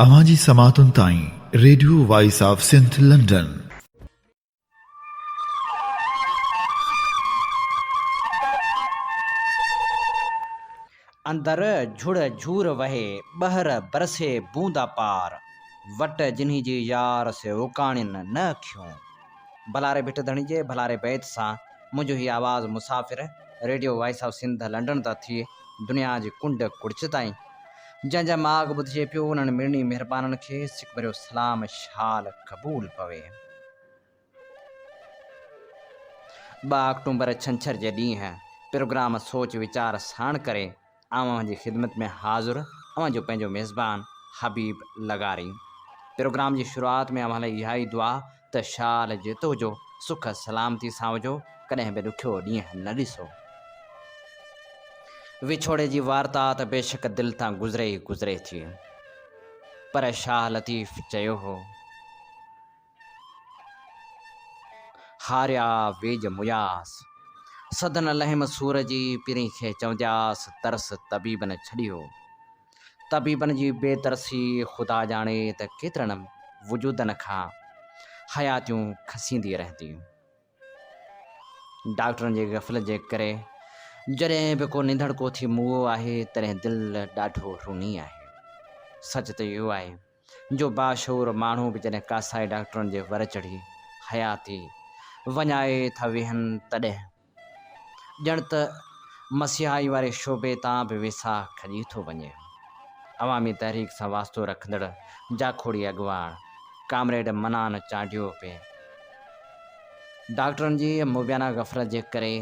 अवांजी समातुन ताईं radio voice of Sindh London. अंदर झुड़ झूर वहे बहर बरसे बूंदा पार वट जिन्हीं जी यार से उकाणिन न खियूं। भलारे भिट धणी जे भलारे बैत सां मुंहिंजो ही आवाज़ मुसाफ़िर radio voice of Sindh London ता थिए दुनिया जी कुंड कुड़च ताईं। जंहिंजा माग ॿुधिजे पियो उन्हनि मिड़नी महिरबाननि खे सिक भरियो सलाम शाल क़बूल पवे। 2 अक्टूबर छंछर जे ॾींहुं प्रोग्राम सोच वीचार साण करे अवां जी ख़िदमत में हाज़ुर अवां जो पंहिंजो मेज़बान हबीब लगारी। प्रोग्राम जी शुरुआत में अवां लाइ इहा ई दुआ त शाल जेतो जो सुख सलामती सां हुजो, कॾहिं बि ॾुखियो ॾींहुं न ॾिसो। विछोड़े जी वार्ता त बेशक दिलि तां गुज़रे ई गुज़रे थी, पर शाह लतीफ़ चयो हो, हारिया वेज मुयास सदन लहिम सूर जी पिरी खे चवंदास तरस तबीबन छॾियो। तबीबन जी बेतरसी ख़ुदा जाणे त केतिरनि वजूदनि खां हयातियूं खसींदी रहंदियूं। डॉक्टरनि जे गफ़लत जे करे जॾहिं बि को निंधड़को थी मुओ आहे तॾहिं दिलि ॾाढो रुनी आहे। सच त इहो आहे जो बाशऊर माण्हू बि जॾहिं कासाए डॉक्टरनि जे वर चढ़ी हयाती वञाए था वेहनि तॾहिं ॼण त मसीहाई वारे शोबे तां बि वेसा खॼी थो वञे। अवामी तहरीक सां वास्तो रखंदड़ जाखोड़ी अॻवान कामरेड मनान चाढ़ियो पिए डॉक्टरनि जी मुबियाना गफ़लत जे करे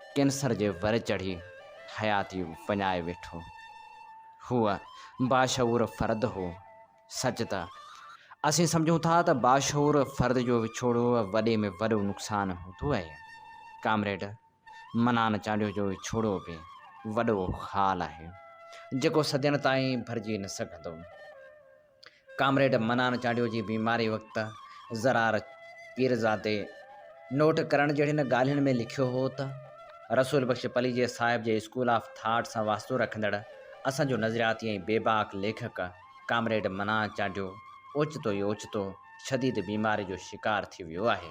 कैंसर जे वर चढ़ी हयाती वञाए वेठो। हूअ बाशऊर फ़र्द हो। सच त असीं सम्झूं था त बाशऊर फ़र्द जो विछोड़ो वॾे में वॾो नुक़सानु हूंदो आहे। कामरेड मनान चाढ़ियो जो विछोड़ो बि वॾो हाल आहे जेको सदियनि ताईं भरिजी न सघंदो। कामरेड मनान चाढ़ियो जी बीमारी वक़्तु ज़रार पीरज़ादे नोट करण जहिड़ियुनि ॻाल्हियुनि में लिखियो हो त रसूल बख़्श पलीजे साहिब जे स्कूल ऑफ थाट सां वास्तो रखंदड़ असांजो नज़रियाती ऐं बेबाक लेखक कामरेड मनान चाढ़ियो ओचितो ई ओचितो शदीद बीमारी जो शिकार थी वियो आहे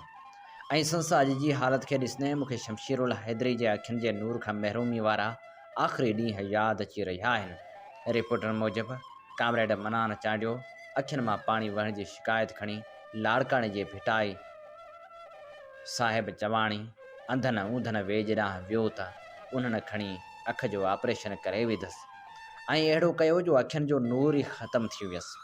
ऐं संस अॼु जी हालत खे ॾिसंदे मूंखे शमशीरुल हैदरी जे अखियुनि जे नूर खां महरूमी वारा आख़िरी ॾींहं यादि अची रहिया आहिनि। रिपोर्टनि मूजिबि कामरेड मनान चाढ़ियो अखियुनि मां पाणी वहण जी शिकायत खणी लाड़काणे जे भिटाई साहिब चवाणी अंधनि ऊंधनि वेज ॾांहुं वियो त उन्हनि खणी अख जो ऑपरेशन करे विधसि ऐं अहिड़ो कयो जो अखियुनि जो नूर ई ख़तमु थी वियसि।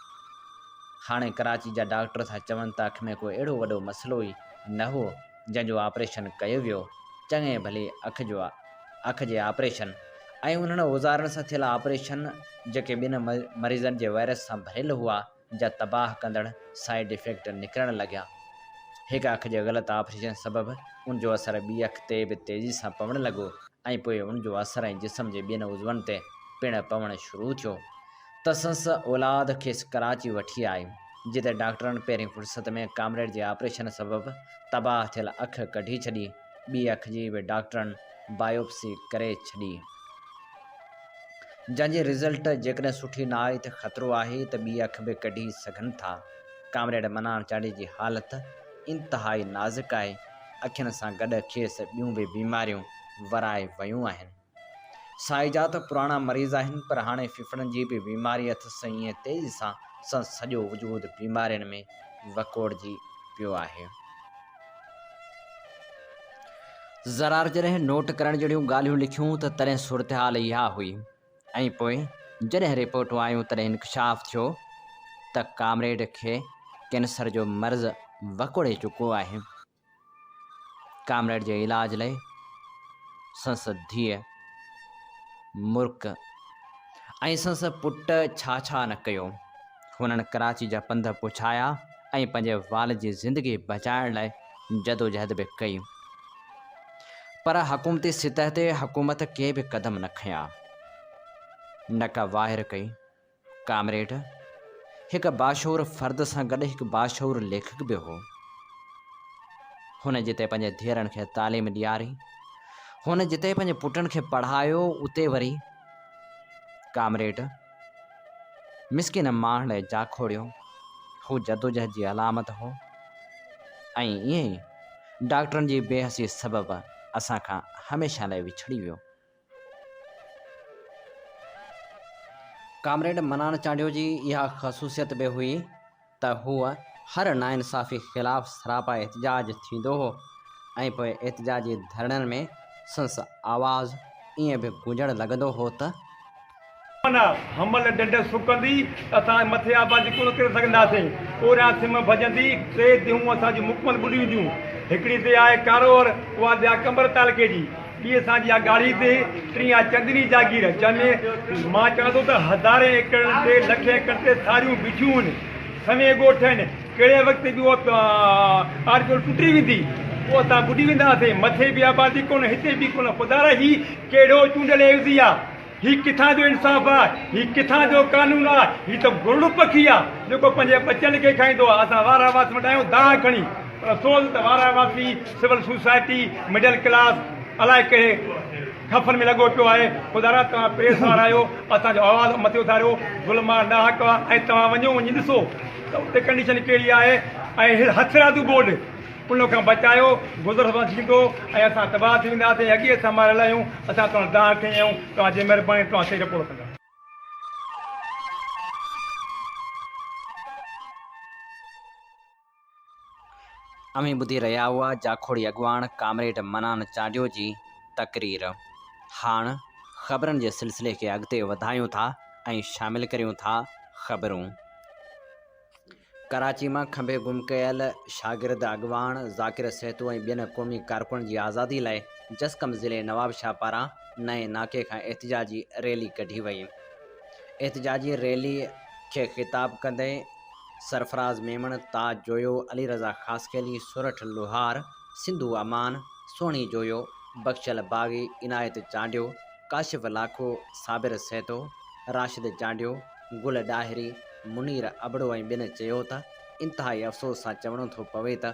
हाणे कराची जा डॉक्टर था चवनि त अखि में को अहिड़ो वॾो मसइलो ई न हो जंहिंजो ऑपरेशन कयो वियो। चङे भले अख जे ऑपरेशन ऐं उन्हनि औज़ारनि सां थियल ऑपरेशन जेके ॿिनि मरीज़नि जे वायरस सां भरियल हुआ जा तबाह कंदड़ साइड इफ़ेक्ट निकिरणु लॻिया। हिकु अख जे ग़लति ऑपरेशन सबबि उनजो असरु ॿी अख ते बि तेज़ी सां पवणु लॻो ऐं पोइ उनजो असरु ऐं जिस्म जे ॿियनि उज़वनि ते पिणु पवणु शुरू थियो त संस औलाद खेसि कराची वठी आई जिते डॉक्टरनि पहिरीं फ़ुर्सत में कामरेड जे ऑपरेशन सबबि तबाह थियल अख कढी छॾी। ॿी अख जी बि डॉक्टरनि बायोप्सी करे छॾी जंहिंजी रिज़ल्ट जेकॾहिं सुठी न आई त ख़तरो आहे त ॿी अख बि कढी सघनि था। कामरेड मनान चाढ़ी जी हालत इंतिहाई नाज़ुक आहे। अखियुनि सां गॾु खेसि ॿियूं बि बीमारियूं वराए वयूं आहिनि। साईजा त पुराणा मरीज़ आहिनि पर हाणे फिफड़नि जी बि बीमारी अथसि। ईअं तेज़ी सां सॼो वजूद बीमारियुनि में वकोड़जी पियो आहे। ज़रार जॾहिं नोट करण जहिड़ियूं ॻाल्हियूं लिखियूं त तॾहिं सूरत हाल इहा हुई ऐं पोइ जॾहिं रिपोर्टूं आयूं तॾहिं इंकशाफ़ थियो त कामरेड खे कैंसर जो मर्ज़ वकोड़े चुको आहे। कामरेड जे इलाज लाइ संस धीअ मुर्क ऐं संस पुटु छा न कयो। हुननि कराची जा पंध पुछाया ऐं पंहिंजे वाल जी ज़िंदगी बचाइण लाइ जदोजहद बि कई, पर हुकूमती सतह ते हुकूमत के बि क़दम न खयां न का वाहिर कई। कामरेड हिकु बाशऊर फ़र्द सां गॾु हिकु बाशऊर लेखक बि हो। हुन जिते पंहिंजे धीअरनि खे तालीम ॾियारी, हुन जिते पंहिंजे पुटनि खे पढ़ायो, उते वरी कामरेड मिसकिन माण्हुनि लाइ जा खोड़ियो हू जदोजहद जी अलामत हो ऐं ईअं ई डॉक्टरनि जी बेहसी सबबु असां खां हमेशह लाइ विछड़ी वियो। कामरेड मनान चांडियो जी इहा ख़सूसियत बि हुई त हूअ हर नाइंसाफ़ी ख़िलाफ़ु सरापा एहतजाज थींदो हो ऐं पोइ एहतजाजी धरणनि में संस आवाज़ ईअं बि गूंजण लॻंदो हो त माना हमल डंड सुकंदी असां मथे आबादी कोन करे सघंदासीं। ओरियां सिम भॼंदी, टे दियूं असांजी मुकमल ॿुॾी वेंदियूं। हिकिड़ी ते आहे कारोर, उहा ते आहे कंबर तालके जी, ॿी असांजी आहे गाड़ी ते, टीं आहे चंदनी जागीर, जंहिंमें मां चवां थो त हज़ारे एकड़ ते लखे एकड़ ते सारियूं बिठियूं आहिनि, सवे ॻोठ आहिनि। कहिड़े वक़्तु बि उहो आरपियो टुटी वेंदी, उहो असां ॿुॾी वेंदासीं। मथे बि आबादी कोन, हिते बि कोन। ख़ुदा ही कहिड़ो चूंडियल एवज़ी आहे, ही किथां जो इंसाफ़ आहे, ही किथां जो कानून आहे, ही त गुरुड़ पखी आहे जेको पंहिंजे बचनि खे खाईंदो आहे। असां वारावास वटायूं दाह खणी, पर सोच त वारावासी सिविल सोसाइटी मिडल क्लास अलाए कहिड़े खफ़नि में लॻो पियो आहे। ख़ुदा तव्हां प्रेस वारा आहियो, असांजो आवाज़ु मथे उथारियो, ज़ुल्म नाहक आहे। ऐं तव्हां वञो वञी ॾिसो त उते कंडीशन कहिड़ी आहे। ऐं हथरादू बोर्ड उन खां बचायो, गुज़र थींदो ऐं असां तबाह थी वेंदासीं। अॻे संभालियल आहियूं, असां तव्हां दाह खणी आहियूं, तव्हांजी महिरबानी, तव्हां सही रिपोर्ट कंदा। अमी ॿुधी रहिया हुआ जाखोड़ी अॻवान कामरेड मनान चांडियो जी तकरीर। हाणे ख़बरनि जे सिलसिले खे अॻिते वधायूं था ऐं शामिलु करियूं था ख़बरूं। कराची मां खंभे गुम कयल शागिर्द अॻवान ज़ाकिर सेतू ऐं ॿियनि क़ौमी कारकुननि जी आज़ादी लाइ जसकम ज़िले नवाबशाह पारां नए नाके खां एहतजाजी रैली कढी वई। एहतजाजी रैली खे ख़िताब कंदे सरफराज़ मेमण, ताज जोयो, अली रज़ा ख़ासकेली, सुरठ लुहार, सिंधु अमान, सोणी जोयो, बख्शल बागी, इनायत चांडियो, काशिफ लाखो, साबिर सेतो, राशिद चांडियो, गुल डाहिरी, मुनीर अबड़ो ऐं ॿियनि चयो त इंतिहाई अफ़सोस सां चवणो थो पवे त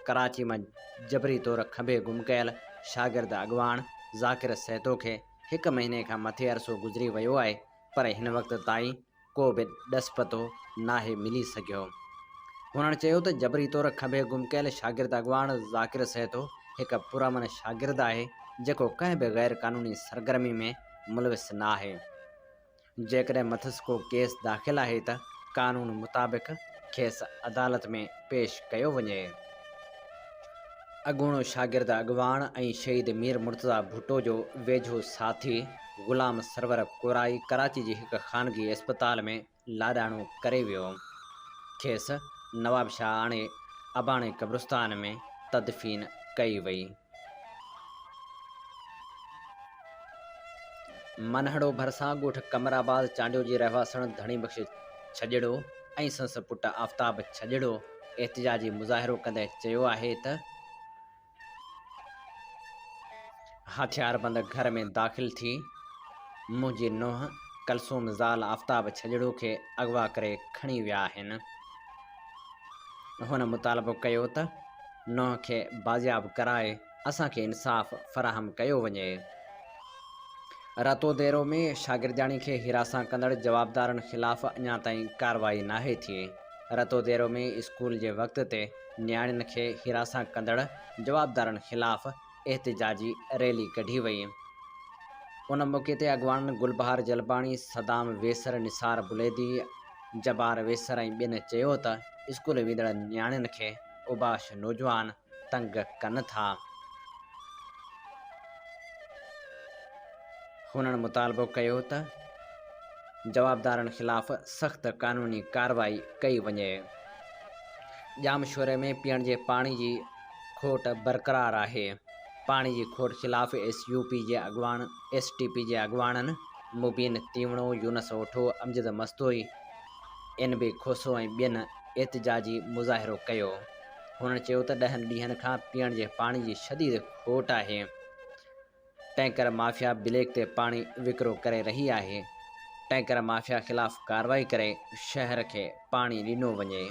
कराची मां जबरी तौरु खंभे गुम कयल शागिर्द अॻवान ज़ाकिर सेतो खे 1 महीने खां मथे अरसो गुज़री वियो आहे, पर हिन वक़्त ताईं को बि ॾस पतो नाहे मिली सघियो। हुननि चयो त जबरी तौरु खंभे गुम कयल शागिर्द अॻवान ज़ाकिर सेतो हिकु पुरअमन शागिर्द आहे जेको कंहिं बि गैर क़ानूनी सरगर्मी में मुलविस न आहे। जेकॾहिं मथसि को केस दाख़िल आहे त कानून मुताबिक़ खेसि अदालत में पेश कयो वञे। अॻूणो शागिर्द अॻवान ऐं शहीद मीर मुर्तज़ा भुट्टो जो वेझो साथी ग़ुलाम सरवर कोराई कराची जी हिकु ख़ानगी इस्पताल में लाॾाणो करे वियो। खेसि नवाबशाह आणे अबाणे क़ब्रिस्तान में तदफ़ीन कई वई। मनहड़ो भरिसां ॻोठ कमराबाद चांडियो जी रहवासण धणी बख़्श छजड़ो ऐं संस पुट आफ़ताब छजड़ो एहतजाजी मुज़ाहिरो कंदे चयो आहे त हथियारबंद घर में दाख़िल थी मुंहिंजी नुंहुं कलसूम ज़ाल आफ़ताब छजड़ो खे अगवा करे खणी विया आहिनि। हुन मुतालबो कयो त नुंहुं खे बाज़ियाब कराए असांखे इंसाफ़ फ़राहम कयो वञे। रतोदेरो में शागिर्दियाणी खे हिरासां कंदड़ जवाबदारनि ख़िलाफ़ अञा ताईं कार्रवाई नाहे थी। रतोदेरो में स्कूल जे वक़्त ते नियाणियुनि खे हिरासां कंदड़ जवाबदारनि ख़िलाफ़ एहतजाजी रैली कढी वई। उन मौक़े ते अॻवान गुलबहार जलबाणी, सदाम वेसर, निसार बुलेदी, जबार वेसर ऐं ॿियनि चयो त स्कूल वेंदड़ नियाणियुनि खे उबाश नौजवान तंग कनि था। हुननि मुतालबो कयो त जवाबदारनि ख़िलाफ़ सख़्त क़ानूनी कार्रवाई कई वञे। जामशोरे में पीअण जे पाणी जी खोट बरक़रार आहे। पाणी जी खोट ख़िलाफ़ STP जे अॻवाननि मुबीन तीवणो, यूनस ओठो, अमजद मस्तोई, NB खोसो ऐं ॿियनि एहतजाजी मुज़ाहिरो कयो। हुननि चयो त 10 ॾींहनि खां पीअण जे पाणी जी शदीद खोट आहे। टैंकर माफ़िया ब्लैक ते पाणी विकिरो करे रही आहे। टैंकर माफ़िया ख़िलाफ़ कार्रवाई करे शहर खे पाणी ॾिनो वञे।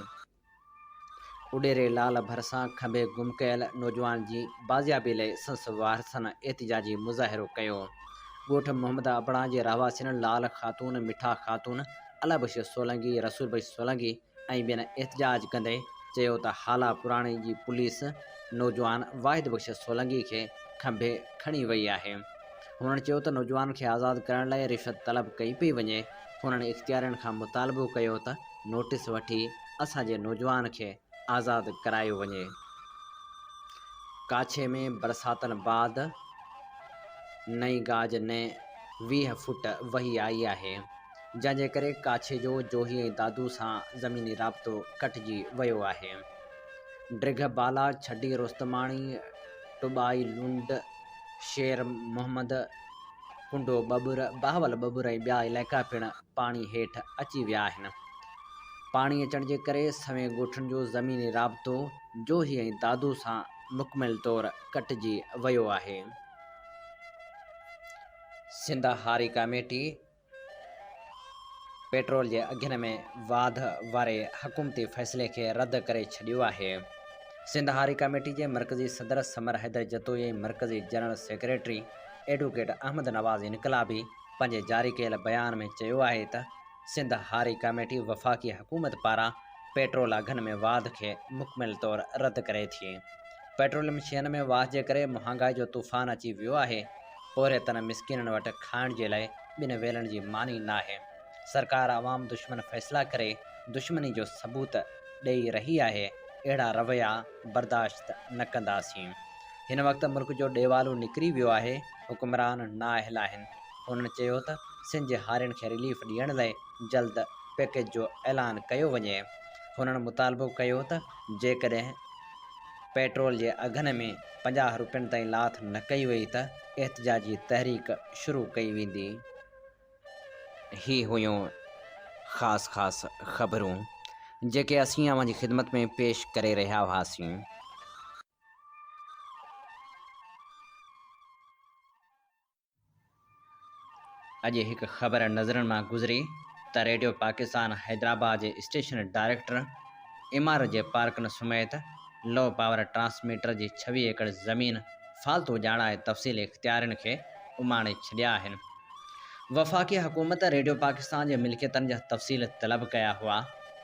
उॾेरे लाल भरिसां खंभे गुम कयल नौजवान जी बाज़ियाबी लाइ संस वारसनि एहतजाजी मुज़ाहिरो कयो। ॻोठ मोहम्मद अबड़ा जे रहवासियुनि लाल ख़ातून, मिठा ख़ातून, अला बशीर सोलंकी, रसूल बशीर सोलंकी ऐं ॿियनि एहतजाज कंदे चयो त हाला पुराणे जी पुलिस नौजवान वाहिद बशीर सोलंकी खे खंभे खणी वई आहे। हुननि चयो त नौजवान खे आज़ादु करण लाइ रिश्वत तलब कई पई वञे। हुननि इख़्तियारनि खां मुतालबो कयो त नोटिस वठी असांजे नौजवान खे आज़ादु करायो वञे। काछे में बरसातनि बाद नई गाज ने 20 फुट वही आई आहे, जंहिंजे करे काछे जो जोही ऐं दादू सां ज़मीनी राब्तो कटिजी वियो आहे। ड्रिघ बाला, छडी रोस्तमाणी, टुबाई लुंड, शेर मोहम्मद, कुंडो बबुर, बाहवल बबुर ऐं ॿिया इलाइक़ा पिणु पाणी हेठि अची विया आहिनि। पाणी अचण जे करे सवें ॻोठनि जो ज़मीनी राब्तो जोही ऐं दादू सां मुकमिल तौरु कटिजी वियो आहे। सिंध हारी कमेटी पेट्रोल जे अघियुनि में वाध वारे हुकूमती फ़ैसिले खे रद्द करे छॾियो आहे। सिंध हारी कमेटी जे मरकज़ी सदर समर हैदर जतोई ऐं मरकज़ी जनरल सेक्रेटरी एडवोकेट अहमद नवाज़ इनकलाबी पंहिंजे जारी कयल बयान में चयो आहे त सिंध हारी कमेटी वफ़ाक़ी हुकूमत पारां पेट्रोल अघनि में वाध खे मुकमिल तौरु रद्द करे थी। पेट्रोलियम शयुनि में वाध जे करे महांगाई जो तूफ़ान अची वियो आहे। पोरियतनि मिसकिननि वटि खाइण जे लाइ ॿिनि वेलण जी मानी नाहे। सरकार अवाम दुश्मन फ़ैसिला करे दुश्मनी जो सबूत ॾेई रही आहे। अहिड़ा रवैया बर्दाश्त न कंदासीं। हिन वक़्तु मुल्क जो ॾेवालू निकिरी वियो आहे। हुकुमरान नाअहल आहिनि। हुननि चयो त सिंध जे हारियुनि खे रिलीफ ॾियण लाइ जल्द पैकेज जो ऐलान कयो वञे। हुननि मुतालबो कयो त जेकॾहिं पेट्रोल जे अघनि में 50 रुपयनि ताईं लाथ न कई वई त एहतजाजी तहरीक शुरू कई वेंदी। ही हुयूं ख़ासि ख़बरूं जेके असीं अवां जी ख़िदमत में पेश करे रहिया हुआसीं। अॼु हिकु ख़बर नज़रनि मां गुज़री त रेडियो पाकिस्तान हैदराबाद जे स्टेशन डायरेक्टर इमारत जे पार्कनि समेत लो पावर ट्रांसमीटर जी 26 एकड़ ज़मीन फालतू ॼाणाए तफ़सील इख़्तियारनि खे उमाणे छॾिया आहिनि। वफ़ाक़ी हुकूमत रेडियो पाकिस्तान जे मिल्कियतनि जा तफ़सील तलब कया हुआ,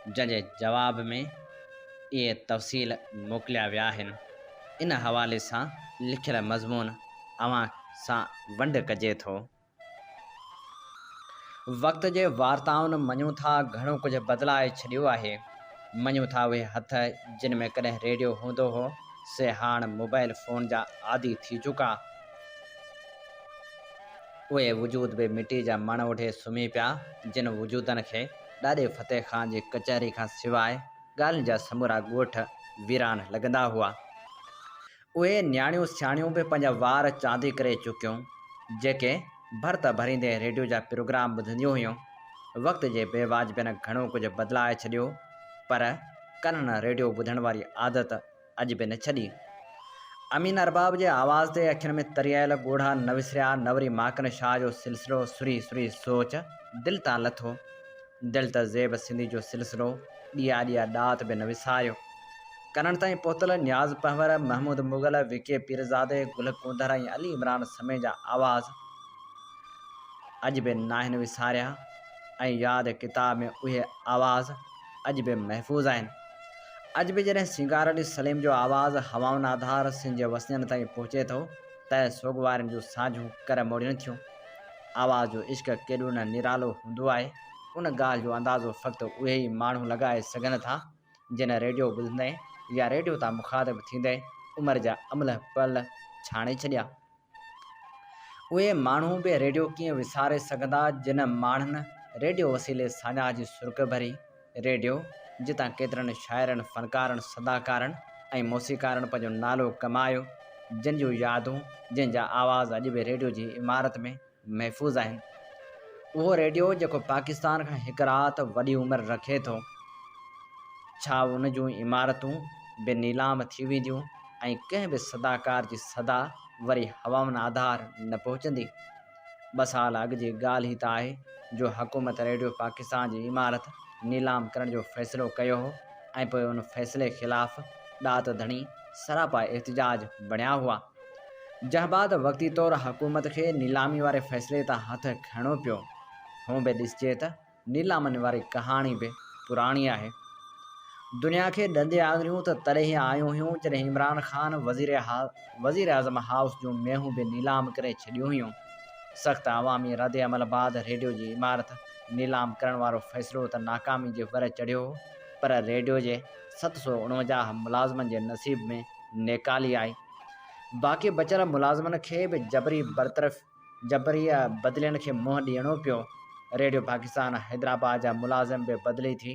जंहिंजे जवाब में इहे तफ़सील मोकिलिया विया आहिनि। इन हवाले सां लिखियल मज़मून अवां सां वंड कजे थो। वक़्त जे वार्ताउनि मञूं था घणो कुझु बदिलाए छॾियो आहे। मञूं था उहे हथ जिन में कॾहिं रेडियो हूंदो हो से हाणे मोबाइल फ़ोन जा आदी थी चुका। उहे वजूद बि मिटी जा मण वठे सुम्ही पिया, जिन वजूदनि खे ॾाॾे फ़तेह ख़ान जी कचहरी खां सवाइ ॻाल्हियुनि जा समूरा ॻोठ वीरान लॻंदा हुआ। उहे न्याणियूं सियाणियूं बि पंहिंजा वार चांदी करे चुकियूं, जेके भर्त भरींदे रेडियो जा प्रोग्राम ॿुधंदियूं हुयूं। वक़्त जे बेवाजिबनि घणो कुझु बदिलाए छॾियो, पर कननि रेडियो ॿुधण वारी आदत अॼु बि न छॾी। अमीन अरबाब जे आवाज़ ते अखियुनि में तरियल ॻोढ़ा न विसरिया। नवरी माकन शाह जो सिलसिलो सुरी सुरी सोच दिलि तां लथो। दिलि त ज़ेब सिंधी जो सिलसिलो ॾिया ॾिया ॾात बि न विसारियो। कननि ताईं पहुतल न्याज़ पहवर, महमूद मुग़ल, विके पीरज़ादे, गुल कुंदर ऐं अली इमरान समे जा आवाज़ अॼु बि नाहिनि विसारिया ऐं यादि किताब में उहे आवाज़ अॼु बि महफ़ूज़ आहिनि। अॼु बि जॾहिं सिंगार अली सलीम जो आवाज़ु हवाउनि आधार सिंध जे वसननि ताईं पहुचे थो त सोगवारनि जूं साझूं कर मोड़ियूं थियूं। आवाज़ जो इश्क केॾो न निरालो हूंदो आहे, उन ॻाल्हि जो अंदाज़ो फ़क़्ति उहे ई माण्हू लॻाए सघनि था जिन रेडियो ॿुधंदे या रेडियो तां मुखातिब थींदे उमिरि जा अमल पल छाणे छॾिया। उहे माण्हू बि रेडियो कीअं विसारे सघंदा जिन माण्हुनि रेडियो वसीले साझा जी सुर्ग भरी। रेडियो जितां केतिरनि शाइरनि, फ़नकारनि, सदाकारनि ऐं मौसीकारनि पंहिंजो नालो कमायो, जिन जूं यादूं, जिन जा आवाज़ अॼु बि रेडियो जी इमारत में महफ़ूज़ आहिनि। उहो रेडियो जेको पाकिस्तान खां हिकु राति वॾी उमिरि रखे थो, छा उन जूं इमारतूं बि नीलाम थी वेंदियूं ऐं कंहिं बि सदाकार जी सदा वरी हवाउनि आधार न पहुचंदी? 2 साल अॻु जी ॻाल्हि ई त आहे जो हुकूमत रेडियो पाकिस्तान जी इमारत नीलाम करण जो फ़ैसिलो कयो हो ऐं पोइ उन फ़ैसिले ख़िलाफ़ ॾात धणी सरापा एहतजाज बणिया हुआ। जंहिं बाद वक़्ती तौरु हुकूमत खे नीलामी वारे फ़ैसिले तां हथु खणणो पियो। हूं बि ॾिसिजे त नीलामनि वारी कहाणी बि पुराणी आहे। दुनिया खे ॾंदे आङुरियूं त तॾहिं ई आयूं हुयूं जॾहिं इमरान ख़ान वज़ीर आज़म हाउस जूं मेहूं बि नीलाम करे छॾियूं हुयूं। सख़्तु अवामी रद्द अमल बाद रेडियो जी इमारत नीलाम करण वारो फ़ैसिलो त नाकामी जे वर चढ़ियो हो, पर रेडियो जे 749 मुलाज़िमनि जे नसीब में नेकाली आई। बाक़ी बचियल मुलाज़िमनि खे बि जबरी बदिलियुनि खे मुंहुं ॾियणो पियो। रेडियो पाकिस्तान हैदराबाद जा मुलाज़िम बि बदिली थी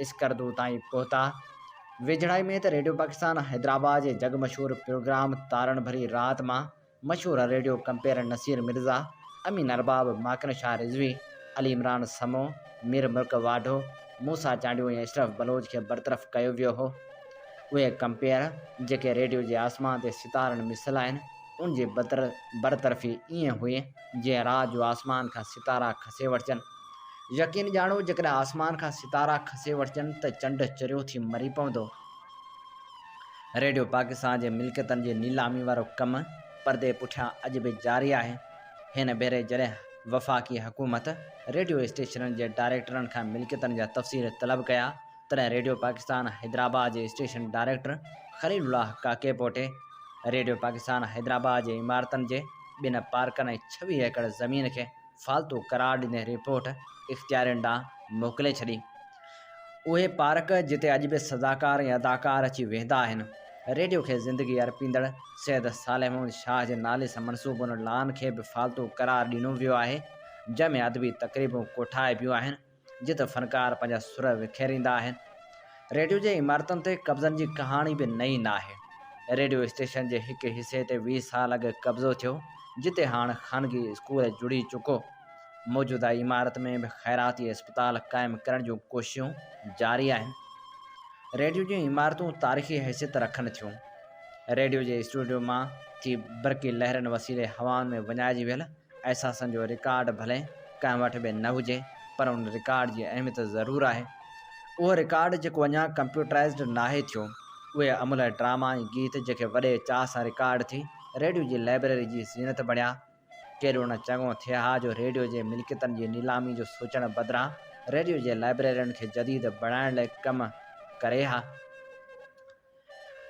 इस्करदू ताईं पहुता। वेझड़ाई में त रेडियो पाकिस्तान हैदराबाद जे जग मशहूर प्रोग्राम तारण भरी रात मां मशहूर रेडियो कंपेयर नसीर मिर्ज़ा, अमीन अरबाब, माकन शाह रिज़वी, अली इमरान समो, मीर मुल्क वाढो, मूसा चांडियो ऐं अशरफ बलोच खे बरतरफ़ कयो वियो हो। उहे कंपेयर जेके रेडियो जे आसमान ते सितारनि मिसल आहिनि, उन जी बरतरफ़ी ईअं हुई जीअं रात जो आसमान खां सितारा खसे वठजनि। यकीन ॼाणो जेकॾहिं आसमान खां सितारा खसे वठजनि त चंड चरियो थी मरी पवंदो। रेडियो पाकिस्तान जे मिल्कियतनि जी नीलामी वारो कमु परदे पुठियां अॼु बि जारी आहे। हिन भेरे जॾहिं वफ़ाक़ी हुकूमत रेडियो स्टेशननि जे डायरेक्टरनि खां मिल्कियतनि जा तफ़सील तलब कया, तॾहिं रेडियो पाकिस्तान हैदराबाद जे स्टेशन डायरेक्टर ख़लीलुल्लाह काके पोटे रेडियो पाकिस्तान हैदराबाद जे इमारतनि जे 2 पार्कनि ऐं 26 एकड़ ज़मीन खे फालतू करार ॾींदे रिपोर्ट इख़्तियारियुनि ॾांहुं मोकिले छॾी। उहे पार्क जिते अॼु बि सदाकार ऐं अदाकार अची वेंदा आहिनि। रेडियो खे ज़िंदगी अर्पींदड़ सैयद सालेह मोहम्मद शाह जे नाले सां मनसूब उन लान खे बि फालतू करार ॾिनो वियो आहे, जंहिंमें अदबी तक़रीबूं कोठाए बियूं आहिनि जिते फ़नकार पंहिंजा सुर विखेरींदा आहिनि। रेडियो जे इमारतुनि ते कब्ज़नि जी कहाणी बि नई न आहे। रेडियो स्टेशन जे हिकु हिसे ते 20 साल अॻु कब्ज़ो थियो, जिते हाणे ख़ानगी स्कूल जुड़ी चुको। मौजूदा इमारत में बि ख़ैराती अस्पताल क़ाइमु करण जूं कोशिशूं जारी आहिनि। रेडियो जूं इमारतूं तारीख़ी हैसियत रखनि थियूं। रेडियो जे स्टूडियो मां थी बरक़ी लहरनि वसीले हवाउनि में वञाइजी वियल अहसासनि जो रिकॉर्ड भले कंहिं वटि बि न हुजे, पर उन रिकॉर्ड जी अहमियत ज़रूरु आहे। उहो रिकॉर्ड जेको अञा कंप्यूटराइज़्ड नाहे थियो। उहे अमुल ड्रामा ऐं गीत जेके वॾे चाह सां रिकॉर्ड थी रेडियो जी लाइब्रेरी जी ज़ीनत बणिया। केॾो न चङो थिए हा जो रेडियो जे मिल्कियतनि जी नीलामी जो सोचण बदिरां रेडियो जे लाइब्रेरियुनि खे जदीद बणाइण लाइ कमु करे हा,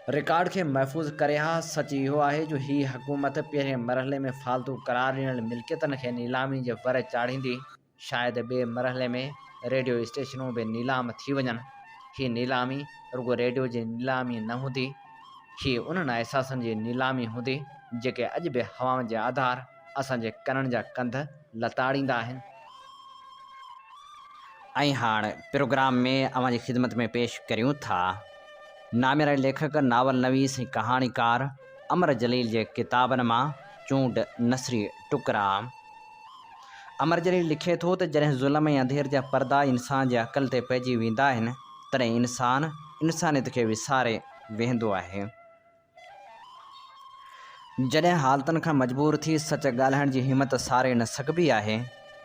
रिकॉर्ड खे महफ़ूज़ करे हा। सच इहो आहे जो हीअ हुकूमत पहिरें मरहले में फालतू करार ॾिनल मिल्कियतनि खे नीलामी जे वर चाढ़ींदी। शायदि ॿिए मरहले में रेडियो स्टेशनूं बि नीलाम थी वञनि। हीअ नीलामी रुॻो रेडियो जी नीलामी न हूंदी, हीअ उन्हनि अहसासनि जी नीलामी हूंदी जेके अॼु बि हवाउनि जे आधार असांजे कननि जा कंध लताड़ींदा आहिनि। ऐं हाणे प्रोग्राम में अवां जी ख़िदमत में पेश करियूं था नामिरा लेखक, नावल नवीस ऐं कहाणीकार अमर जलील जे किताबनि मां चूंड नसरी टुकड़ा। अमर जलील लिखे थो त जॾहिं ज़ुल्म ऐं अंधेर जा पर्दा इंसान जे अक़ल ते पइजी वेंदा आहिनि, तॾहिं इंसान इंसानियत खे विसारे वेंदो आहे। जॾहिं हालतुनि खां मजबूर थी सच ॻाल्हाइण जी हिमत सारे न सघिबी आहे,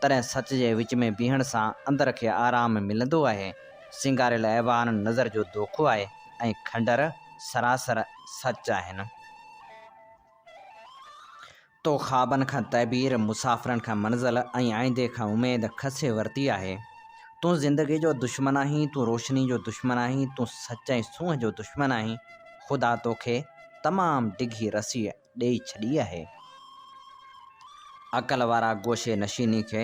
तॾहिं सच जे विच में बीहण सां अंदर खे आराम मिलंदो आहे। सिंगारियल ऐवान नज़र जो दोखो आहे ऐं खंडर सरासर सच आहिनि। तो ख़्वाबनि खां तहबीर, मुसाफ़िरनि खां मंज़िल ऐं आईंदे खां उमेद खसे वरिती आहे। तूं ज़िंदगी जो दुश्मन आहीं, तूं रोशनी जो दुश्मन आहीं, तूं सच ऐं सूंहं जो दुश्मन आहीं। ख़ुदा तोखे तमामु डिघी रसी ॾेई छॾी आहे। अक़ल वारा गोशे नशीनी खे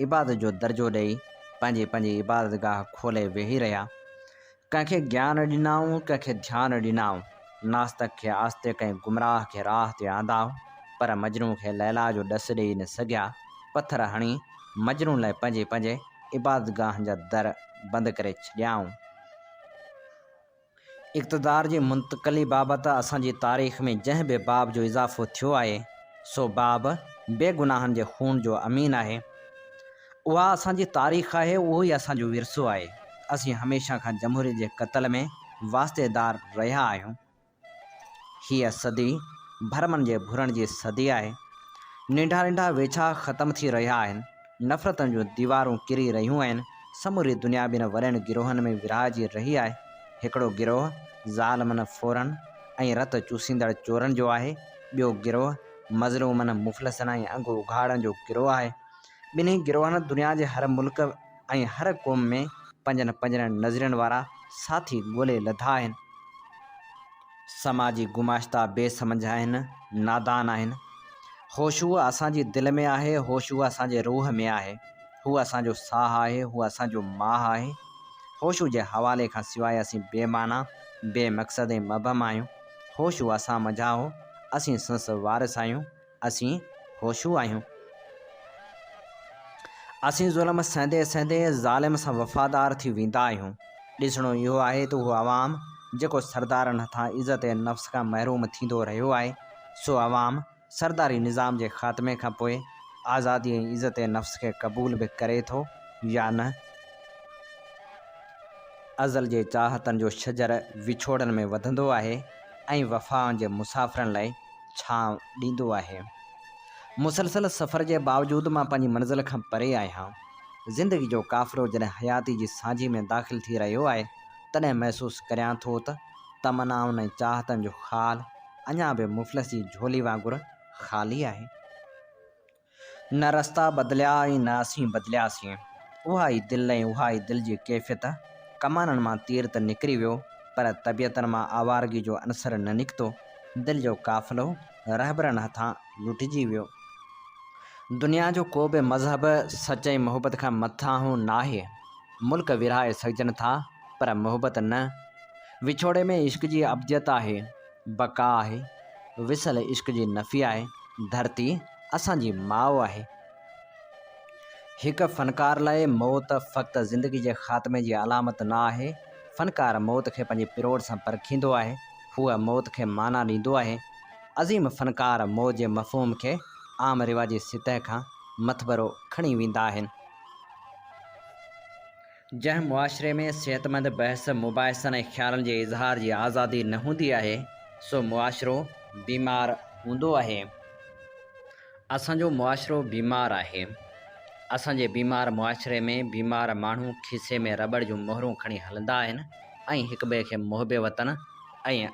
इबादत जो दर्जो ॾेई पंहिंजी पंहिंजी इबादतगाह खोले वेही रहिया। कंहिंखे ज्ञान ॾिनाऊं, कंहिंखे ध्यानु ॾिनाऊं, नास्तिक खे आस्तिक ऐं गुमराह खे राह ते आंदाऊं, पर मजनू खे लैला जो ॾस ॾेई न सघिया। पथर हणी मजनू लाइ पंहिंजे पंहिंजे इबादतगाह जा दर बंदि करे छॾियाऊं। इक़्तिदार जी मुंतक़ली बाबति असांजी तारीख़ में जंहिं बि बाब जो इज़ाफ़ो थियो आहे, सो बाब बेगुनाहनि जे खून जो अमीन आहे। उहा असांजी तारीख़ आहे, उहो ई असांजो विरसो आहे। असीं हमेशह खां जमहूरियत जे क़त्ल में वास्तेदार रहिया आहियूं। हीअ सदी भरमनि जे भुरण जी सदी आहे। नंढा नंढा वेछा ख़तमु थी रहिया आहिनि। नफ़रतनि जूं दीवारूं किरी रहियूं आहिनि। समूरी दुनिया ॿिनि वॾनि गिरोहनि में विराहिजी रही आहे। हिकिड़ो गिरोह ज़ालिमनि, फ़ौरन ऐं रत चूसींदड़ चोरनि जो आहे। ॿियो गिरोह मज़लूमनि, मुफ़लिसनि ऐं अंग उघाड़नि जो गिरोह आहे। ॿिन्ही गिरोहनि दुनिया जे हर मुल्क ऐं हर क़ौम में पंजनि पंजनि नज़रनि वारा साथी ॻोल्हे लधा आहिनि। समाजी गुमाश्ता बेसमझ आहिनि, नादान आहिनि। होश उहा असांजी दिलि में आहे, होश उहा असांजे रूह में आहे। हू असांजो साह आहे, हू असांजो माह आहे। होश जे हवाले खां सवाइ असीं बेमाना बेमक़सद ऐं मबहम आहियूं। होश असां मंझां हो, असीं संस वारिस आहियूं, असीं होशू आहियूं। असीं ज़ुल्म सहंदे सहंदे ज़ालिम सां वफ़ादार थी वेंदा आहियूं। ॾिसणो इहो आहे त उहो अवाम जेको सरदारनि हथां इज़त ऐं नफ़्स खां महरूम थींदो रहियो आहे, सो अवाम सरदारी निज़ाम जे ख़ात्मे खां पोइ आज़ादी ऐं इज़त ऐं नफ़्स खे क़बूल बि करे थो या न। अज़ल जे चाहतनि जो शजर विछोड़नि में वधंदो आहे ऐं वफ़ाउनि जे मुसाफ़िरनि लाइ छांव ॾींदो आहे। मुसलसल सफ़र जे बावजूदि मां पंहिंजी मंज़िल खां परे आहियां। ज़िंदगी जो काफ़िलो जॾहिं हयाती जी सांझी में दाख़िल थी रहियो आहे, तॾहिं महसूसु करियां थो त तमनाउनि ऐं चाहतनि जो ख़ाल अञा बि मुफ़लिस जी झोली वांगुरु ख़ाली आहे। न रस्ता बदिलिया ऐं न असीं बदिलियासीं। उहा ई दिलि ऐं उहा ई दिलि जी कैफ़ियत। कमाननि मां तीर त निकिरी वियो, पर तबियतनि मां आवारगी जो अंसर न निकितो। दिलि जो काफ़िलो रहबरनि हथां लुटिजी वियो। दुनिया जो को बि मज़हब सचाई मोहबत खां मथां नाहे। मुल्क विरहाए सघजनि था, पर मोहबत न। विछोड़े में इश्क जी अबदियत आहे, बका आहे। विसल इश्क जी नफ़ी आहे। धरती असांजी माउ आहे। हिकु फ़नकार लाइ मौत फ़क़्ति ज़िंदगी जे ख़ात्मे जी अलामत न आहे। फ़नकार मौत खे पंहिंजी पिरोड़ सां परखींदो आहे। हूअ मौत खे माना ॾींदो आहे। अज़ीम फ़नकार मौत जे मफ़हूम खे आम रिवाजी सतह खां मथबरो खणी वेंदा आहिनि। जंहिं मुआशिरे में सिहतमंद बहस मुबाहिसनि ऐं ख़्यालनि जे इज़हार जी आज़ादी न हूंदी आहे, सो मुआशिरो बीमार हूंदो आहे। असांजो मुआशिरो बीमार आहे। असांजे बीमार मुआशिरे में बीमार माण्हू खीसे में रबड़ जूं मोहरूं खणी हलंदा आहिनि ऐं हिक ॿिए खे मुहिबे वतन ऐं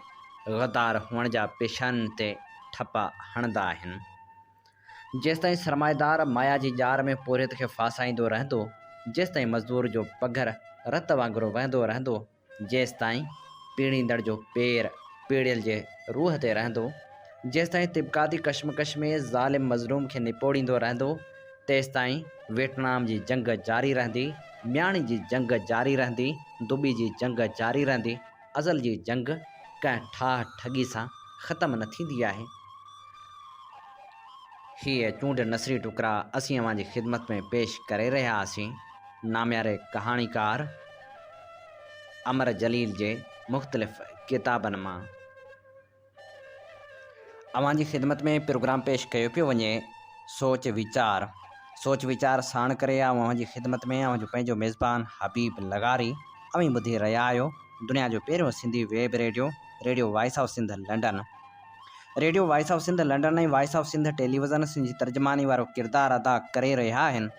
गद्दार हुअण जा पेशाननि ते ठपा हणंदा आहिनि। जेसिताईं सरमाएदार माया जी ॼार में पोरियत खे फासाईंदो रहंदो, जेसिताईं मज़दूर जो पघर रत वांगुरु वहंदो रहंदो, जेसिताईं पीड़ींदड़ जो पेर पीड़ियल जे रूह ते रहंदो, जेसिताईं तिब्काती कशमकश में ज़ालिम मज़लूम खे निपोड़ींदो रहंदो, तेसिताईं वियतनाम जी जंग जारी रहंदी, म्याणी जी जंग जारी रहंदी, दुबी जी जंग जारी रहंदी। अज़ल जी जंग कंहिं ठाह ठगी सां ख़तम न थींदी आहे। हीअ चूंड नसरी टुकड़ा असीं अव्हां जी ख़िदमत में पेश करे रहिया हुआसीं नाम्यारे कहाणीकार अमर जलील जे मुख़्तलिफ़ किताबनि मां। अव्हां जी ख़िदमत में प्रोग्राम पेश कयो पियो वञे सोच वीचार साण करे अव्हां जी ख़िदमत में अव्हां जो पंहिंजो मेज़बान हबीब लगारी। अव्हीं ॿुधी रहिया आहियो दुनिया जो पहिरियों Sindhi web radio voice of Sindh London. Radio voice of Sindh London ऐं voice of Sindh television Sindhi तर्जमानी वारो किरदारु अदा करे रहिया आहिनि,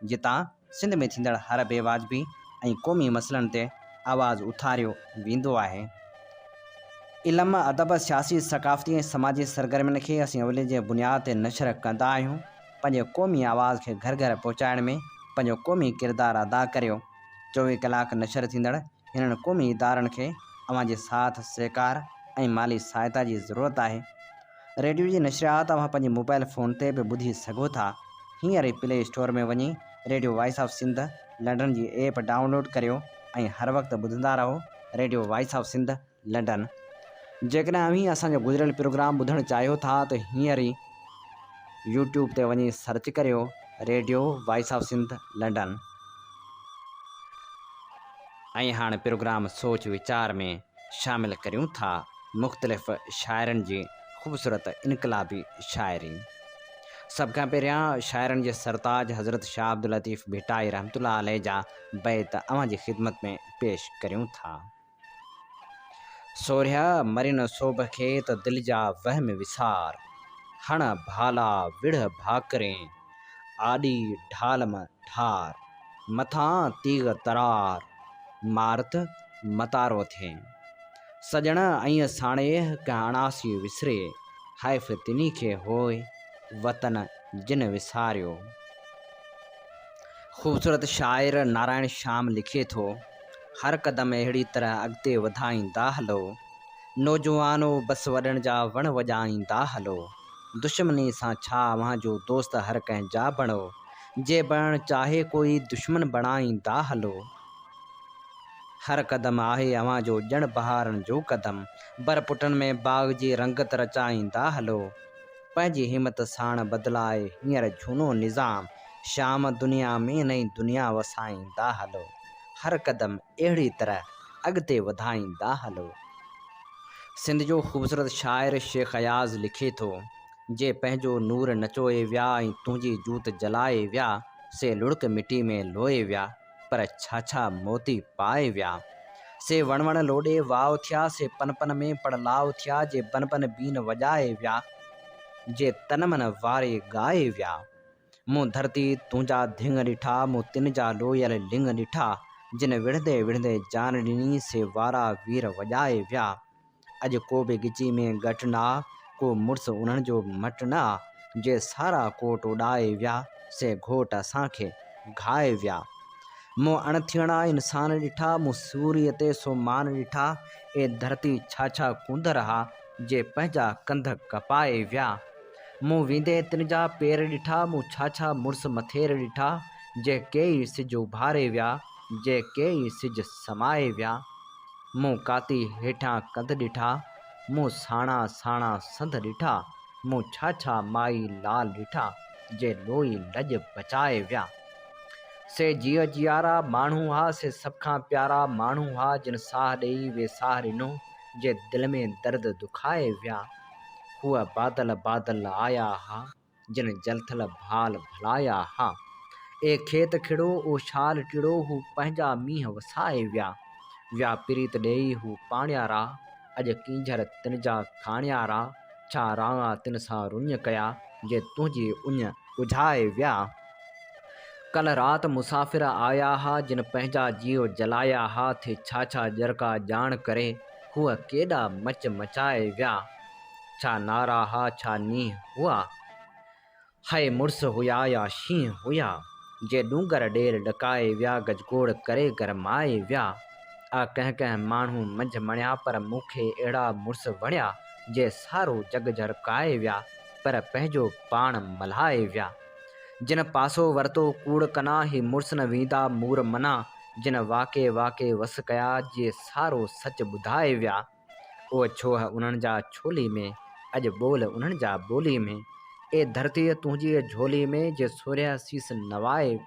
जितां सिंध में थींदड़ हर बेवाजिबी ऐं क़ौमी मसइलनि ते आवाज़ु उथारियो वेंदो आहे। इल्म अदब सियासी सक़ाफ़ती ऐं समाजी सरगर्मियुनि खे असीं अवले जे बुनियाद ते नशर कंदा आहियूं। पंहिंजे क़ौमी आवाज़ खे घर घर पहुचाइण में पंहिंजो क़ौमी किरदारु अदा करियो। 24 कलाक नशर थींदड़ हिननि क़ौमी इदारनि खे अव्हां जे साथ सहकार ऐं माली सहायता जी ज़रूरत आहे। रेडियो जी नशरियात अव्हां पंहिंजे मोबाइल फ़ोन ते बि ॿुधी सघो था। हींअर ई प्ले स्टोर में वञी radio voice of Sindh London जी ऐप डाउनलोड करियो ऐं हर वक़्तु ॿुधंदा रहो radio voice of Sindh London. जेकॾहिं अव्हीं असांजो गुज़िरियल प्रोग्राम ॿुधणु चाहियो था त हींअर ई यूट्यूब ते वञी सर्च करियो radio voice of Sindh London. ऐं हाणे प्रोग्राम सोच वीचार में शामिल करियूं था मुख़्तलिफ़ शाइरनि जी ख़ूबसूरत इनकलाबी शाइरी। सभ खां पहिरियां शाइरनि जे सरताज हज़रत शाह अब्दुल लतीफ़ भिटाई रहमतुल्लाह अलैह जा बैत अव्हां जी ख़िदमत में पेश करियूं था। सोरिया मरिन सोभ खे त दिलि जा वहम विसार, हण भाला विढ़ भाकरें आॾी ढालम ठार, मथां तीग तरार मारत मतारो थिए, सजण ऐं साणे कंहिं अणासी विसरे, हाइफ़ तिनी खे होए वतन जिन विसारियो। ख़ूबसूरत शाइर नारायण श्याम लिखे थो, हर क़दम अहिड़ी तरह अॻिते वधाईंदा हलो, नौजवानो बस वॾनि जा वण वॼाईंदा हलो। दुश्मनी सां छा अव्हां जो दोस्त हर कंहिंजा बणो, जे बणणु चाहे कोई दुश्मन बणाईंदा हलो। हर क़दम आहे अव्हां जो ॼण बहारनि जो क़दम, बर पुटनि में बाग़ जी रंगत रचाईंदा हलो। पंहिंजी हिमत साण बदिलाए हींअर झूनो निज़ाम, शाम दुनिया में नई दुनिया वसाईंदा हलो। हर क़दम अहिड़ी तरह अॻिते वधाईंदा हलो। सिंध जो ख़ूबसूरत शाइर शेख अयाज़ लिखे थो, जे पंहिंजो नूर नचोए विया ऐं तुंहिंजी जूत जलाए विया, से लुढ़क मिटी में लोए विया, पर छा मोती पाए विया। से वण वण लोॾे वाव थिया, से पन पन में पड़लाव थिया, जे बन बन बीन वॼाए विया, जे तन मन वारे ॻाए विया। मूं धरती तुंहिंजा धिंग ॾिठा, मूं तिन जा लोयल लिंग ॾिठा, जिन विढ़ंदे विढ़ंदे जान ॾिनी, से वारा वीर वॼाए विया। अॼु को बि गिची में घटि ना, को मुड़ुसु उन्हनि जो मटि ना, जे सारा कोट उॾाए विया, से घोट असांखे घाए विया। मूं अणथियणा इंसान ॾिठा, मूं सूर्य ते सोमान ॾिठा, ए धरती छा कुंदर हा, जे पंहिंजा कंध कपाए विया। मूं वेंदे तिन जा पेर ॾिठा, मूं छा मुड़ुसु मथेर ॾिठा, जे केई सिज उभारे विया, जे केई सिज समाए विया। मूं काती हेठां कंध ॾिठा, मूं साणा संध ॾिठा, मूं छा माई लाल ॾिठा, जे लोई लॼ बचाए विया। से जिया जियारा माण्हू हा, से सभ खां प्यारा माण्हू हा, जिन साह ॾेई वे साह ॾिनो, जे दिलि में दर्द दुखाए विया। हुआ बादल आया हा, जिन जलथल भाल भलाया हा, ए खेत खिड़ो ओ शाल टिड़ो, हू पंहिंजा मींहं वसाए विया। विया प्रीत ॾेई हू पाणियारा, अॼु कींझर तिन जा खाणियारा, छा रावा तिन सां रुञ कया, जे तुंहिंजी उञ उझाए विया। कल रात मुसाफ़िर आया हा, जिन पंहिंजा जीव जलाया हा, थे छा जरका ॼाण करे, हूअ केॾा मच मचाए विया। छा नारा हा, छा नींहं हुआ, हाय मुड़ुस हुया या शींहं हुया, जे डूंगर ॾेर ॾकाए विया, गजगोड़ करे गरमाए विया। आ कंहिं माण्हू मंझि मणिया, पर मूंखे अहिड़ा मुड़ुस वणिया, जे सारो जग झरकाए विया, पर पंहिंजो पाण मल्हाए विया। जिन पासो वरितो कूड़ कना, ही मुड़ुस न वींदा मूर मना, जिन वाके वस कया, जे सारो सच ॿुधाए विया। उहे छोह उन्हनि जा छोली में, अॼु ॿोल उन्हनि जा ॿोली में, ए धरतीअ तुंहिंजी झोली में, जे सोरिया सीस नवाए,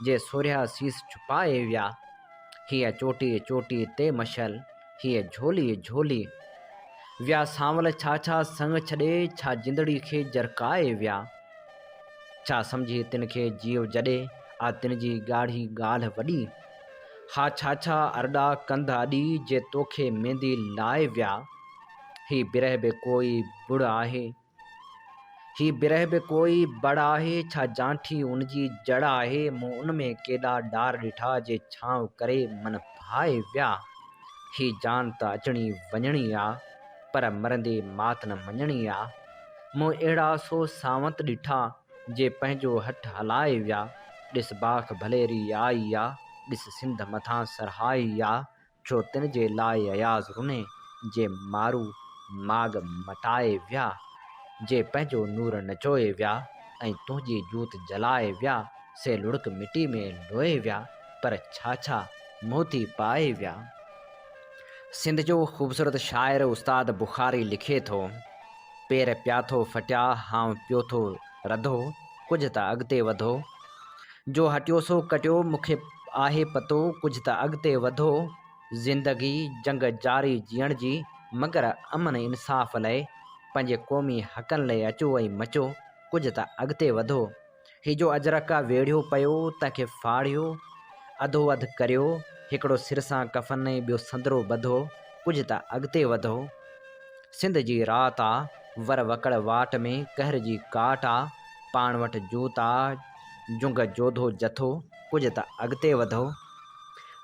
जे सोरिया सीस छुपाए विया। हीअ चोटी ते मशल, हीअ झोली विया सांवल छा संग छॾे, छा जिंदड़ी खे जरकाए विया। छा सम्झी तिन खे जीव जॾे, आ तिन जी ॻाढ़ी ॻाल्हि वॾी, हा छा अरड़ा कंध अॾी, जे तोखे मेंदी लाए विया। ही बिरह बि कोई बुड़ आहे, ही बिरह बि कोई बड़ आहे, छा जांठी उनजी जड़ आहे, मूं उन में केॾा डार ॾिठा, जे छांव करे मन भाए विया। ही जान त अचणी वञणी आ, पर मरंदे मात न मञणी आ। मूं अहिड़ा सो सावंत ॾिठा, जे पंहिंजो हथ हलाए विया। ॾिस बाख भलेरी आई आ, ॾिस सिंध मथां सरहाई आ, छो तिन जे लाइ अयाज़ रुने, जे मारू माग मटाए विया। जे पंहिंजो नूर नचोए विया, ऐं तुंहिंजी जूत जलाए विया, से लुढ़क मिटी में लोए विया, पर छा मोती पाए विया। सिंध जो ख़ूबसूरत शाइर उस्ताद बुखारी लिखे थो, पेर पिया थो फटिया, हां पियो थो रधो, कुझु त अॻिते वधो, जो हटियो सो कटियो, मूंखे आहे पतो, कुझु त अॻिते वधो। ज़िंदगी जंग जारी जीअण जी, मगर अमन इंसाफ़ लाइ, पंहिंजे क़ौमी हक़नि लाइ अचो ऐं मचो, कुझु त अॻिते वधो। ही जो अजरक वेढ़ियो पियो, तंहिंखे फाड़ियो अधो अधु करियो, हिकिड़ो सिर सां कफ़न ऐं ॿियो संदरो ॿधो, कुझु त अॻिते वधो। सिंध जी रात आ, वर वकड़ वाट में कहर जी काट आ, पाण वटि जूत आ, जुंग जोधो जथो, कुझु त अॻिते वधो।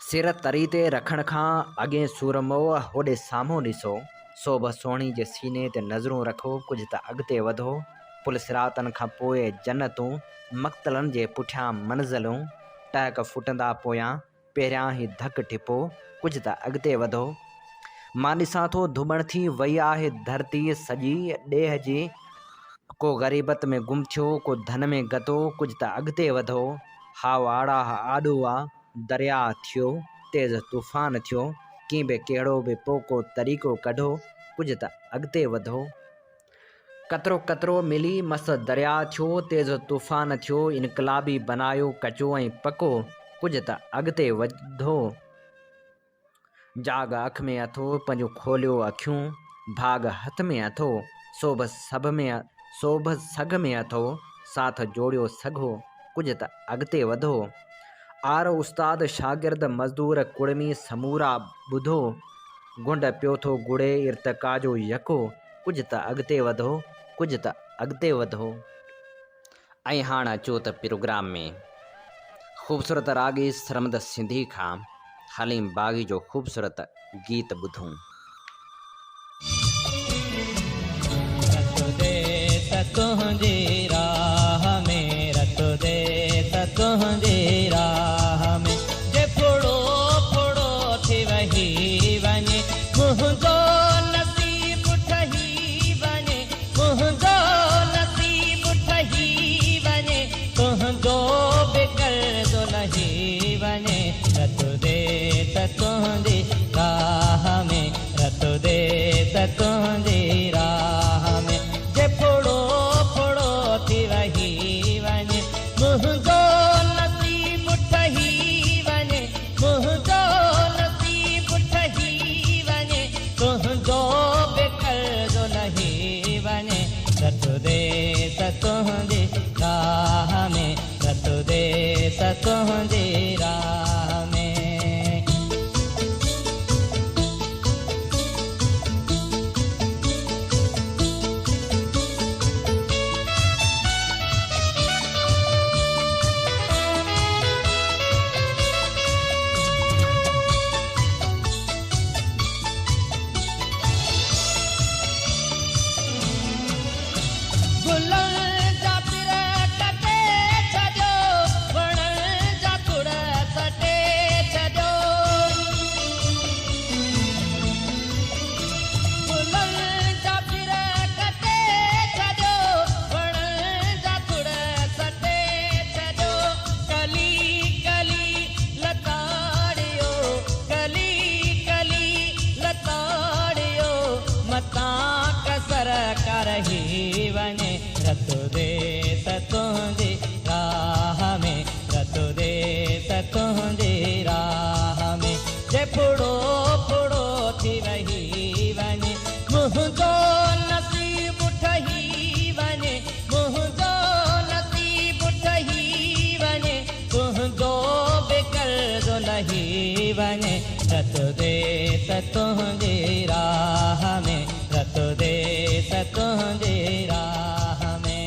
सिर तरी ते रखण खां अॻे सूरमो, होॾे साम्हूं ॾिसो, सोभ सोणी जे सीने ते नज़रूं रखो, कुझु त अॻिते वधो। पुल सिरातनि खां पोइ जन्नतूं, मक़तलनि जे पुठियां मंज़िलूं, टहक फुटंदा पोयां पहिरियां ई धक टिपो कुझु त अॻिते वधो। मां ॾिसां थो धुबण थी वई आहे धरती सॼी ॾेह जी, को ग़रीबत में गुम थियो, को धन में गतो, कुझु त अॻिते वधो। हाव आड़ा आॾो आहे दरिया थियो, तेज़ तूफ़ान थियो, कंहिं बि कहिड़ो बि पोको तरीक़ो कढो, कुझु त अॻिते वधो। कतरो कतरो मिली मस दरिया थियो, तेज़ तूफ़ान थियो, इनकलाबी बनायो कचो ऐं पको, कुझु त अॻिते वधो। जाग अख में अथो पंहिंजो खोलियो अखियूं, भाग हथ में अथो सोभ सघ में अथो, साथ जोड़ियो सघो, कुझु त अॻिते वधो। आर उस्ताद शागिर्द मज़दूर कुड़मी समूरा ॿुधो, गुंड पियो थो गुड़े इर्तिका जो यको, कुझु त अॻिते वधो, कुझु त अॻिते वधो। ऐं हाणे अचो त प्रोग्राम में ख़ूबसूरत रागी सरमद सिंधी खां हलीम बाग़ी जो ख़ूबसूरत गीत ॿुधूं। तुंहिंजी राह में रत दे त तुंहिंजी राह में जे फुड़ो फुड़ो थी वही वञे, मुंहिंजो नसीब ठही वञे, मुंहिंजो नसीब ठही वञे, तुंहिंजो बि कर्ज़ो लही वञे, रत दे त तुंहिंजी राह में रत दे त तुंहिंजी राह में जे फुड़ो फुड़ो थी वही वञे, मुंहिंजो नसीब ठही वञे, मुंहिंजो नसीब ठही वञे, तुंहिंजो बि कर्ज़ो लही वञे, रत दे त तुंहिंजी राह में रत दे त तुंहिंजी राह में। रही वञे, रत दे त तुंहिंजी राह में रत दे त तुंहिंजी राह में जे फुड़ो फुड़ो थी वही वञे, मुंहिंजो नसीब ठही वञे, मुंहिंजो नसीब ठही वञे, तुंहिंजो बि कर्ज़ो लही वञे, रत दे त तुंहिंजी राह में रत दे त तुंहिंजी राह में।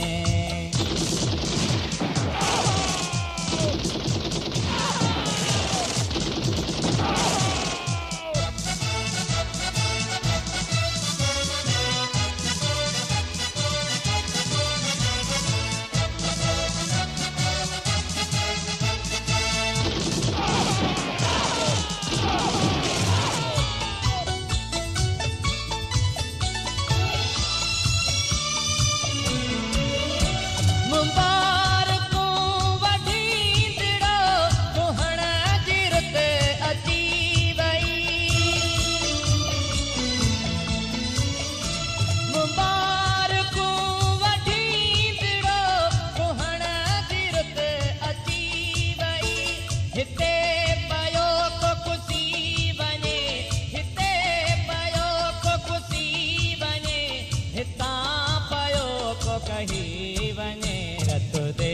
कही वञे, रत दे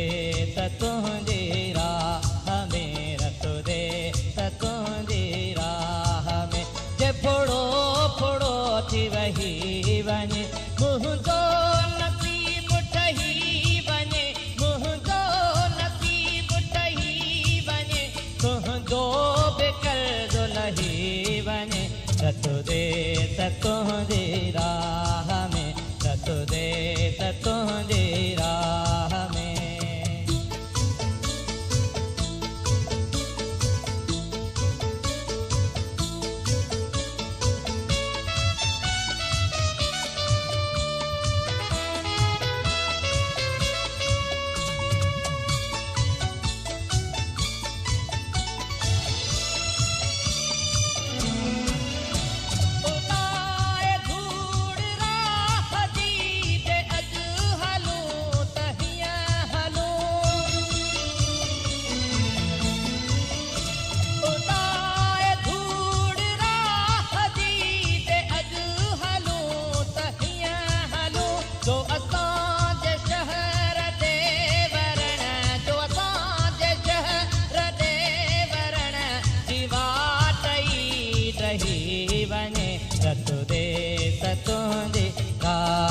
त तुंहिंजी राह में रत दे त तुंहिंजी राह में जे फुड़ो फुड़ो थी वही वञे, मुंहिंजो नसीब ठही वञे, मुंहिंजो नसीब ठही वञे, तुंहिंजो बि कर्ज़ो लही वञे, रत दे त तुंहिंजी राह में रत दे त तुंहिंजी राह में।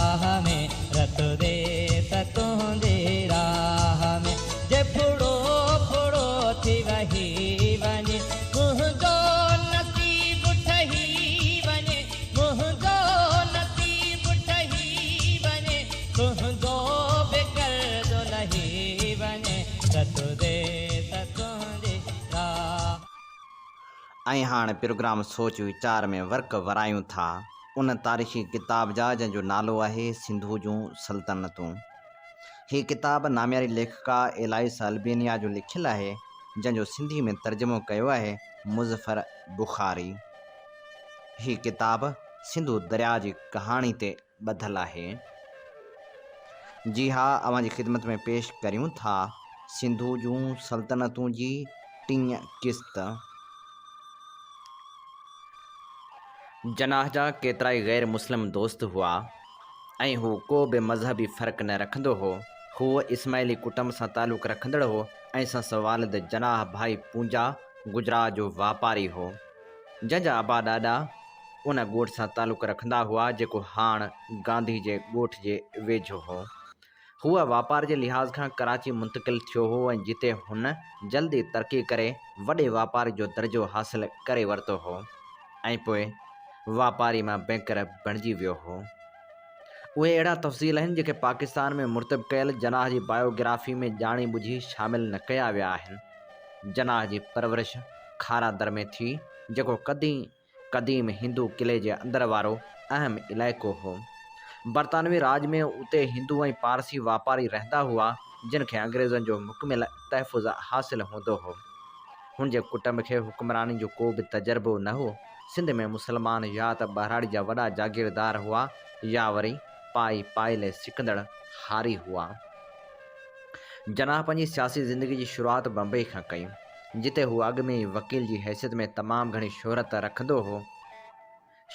राह में रत दे त तुंहिंजी राह में जे फुड़ो फुड़ो थी वही वञे मुंहिंजो नसीब ठही वञे मुंहिंजो नसीब ठही वञे तुंहिंजो बि कर्ज़ो लही वञे रत दे त तुंहिंजी राह। ऐं हाणे प्रोग्राम सोच वीचार में वर्क वरायूं था उन तारीख़ी किताब जा जंहिंजो नालो आहे सिंधु जूं सल्तनतूं। हीअ किताब नामियारी लेखका एलाइस अल्बेनिया जो लिखियलु आहे जंहिंजो सिंधी में तर्जुमो कयो आहे मुज़फ़र बुख़ारी। हीअ किताब सिंधु दरिया जी कहाणी ते ॿधलु आहे। जी हा, अवां जी ख़िदमत में पेश करियूं था सिंधु जूं सल्तनतूं जी टीं क़िस्त। जनाह जा केतिरा ई ग़ैर मुस्लिम दोस्त हुआ ऐं हू को बि मज़हबी फ़र्क़ु न रखंदो हो। हू इस्माइली कुटुंब सां तालुक़ रखंदड़ हो ऐं संस वालिद जनाह भाई पूंजा गुजरात जो वापारी हो जंहिंजा आबा ॾाॾा उन ॻोठ सां तालुक़ रखंदा हुआ जेको हाणे गांधी जे ॻोठ जे वेझो हो। हूअ वापार जे लिहाज़ खां कराची मुंतक़िल थियो हो ऐं जिते हुन जल्दी तरक़ी करे वॾे वापारी जो दर्जो हासिल करे वरितो हो ऐं पोइ वापारी मां बैंकर बणिजी वियो हो। उहे अहिड़ा तफ़सील आहिनि जेके पाकिस्तान में मुर्तब कयल जनाह जी बायोग्राफ़ी में ॼाणी ॿुझी शामिल न कया विया आहिनि। जनाह जी परवरिश खारा दर में थी जेको क़दीम हिंदू किले जे अंदर वारो अहम इलाइक़ो हो। बरतानवी राज में उते हिंदू ऐं पारसी वापारी रहंदा हुआ जिन खे अंग्रेज़नि जो मुकमिल तहफ़ुज़ हासिल हूंदो हो। हुन जे कुटुंब खे हुक्मरानी जो को बि तजर्बो न हो। सिंध में मुसलमान या त बहराड़ी जा वॾा जागीरदार हुआ या वरी पाइले सिकंदड़ हारी हुआ। जनाह पंहिंजी सियासी ज़िंदगी जी शुरूआति बम्बई खां कई जिते हू अॻु में ई वकील जी हैसियत में तमामु घणी शोहरत रखंदो हो।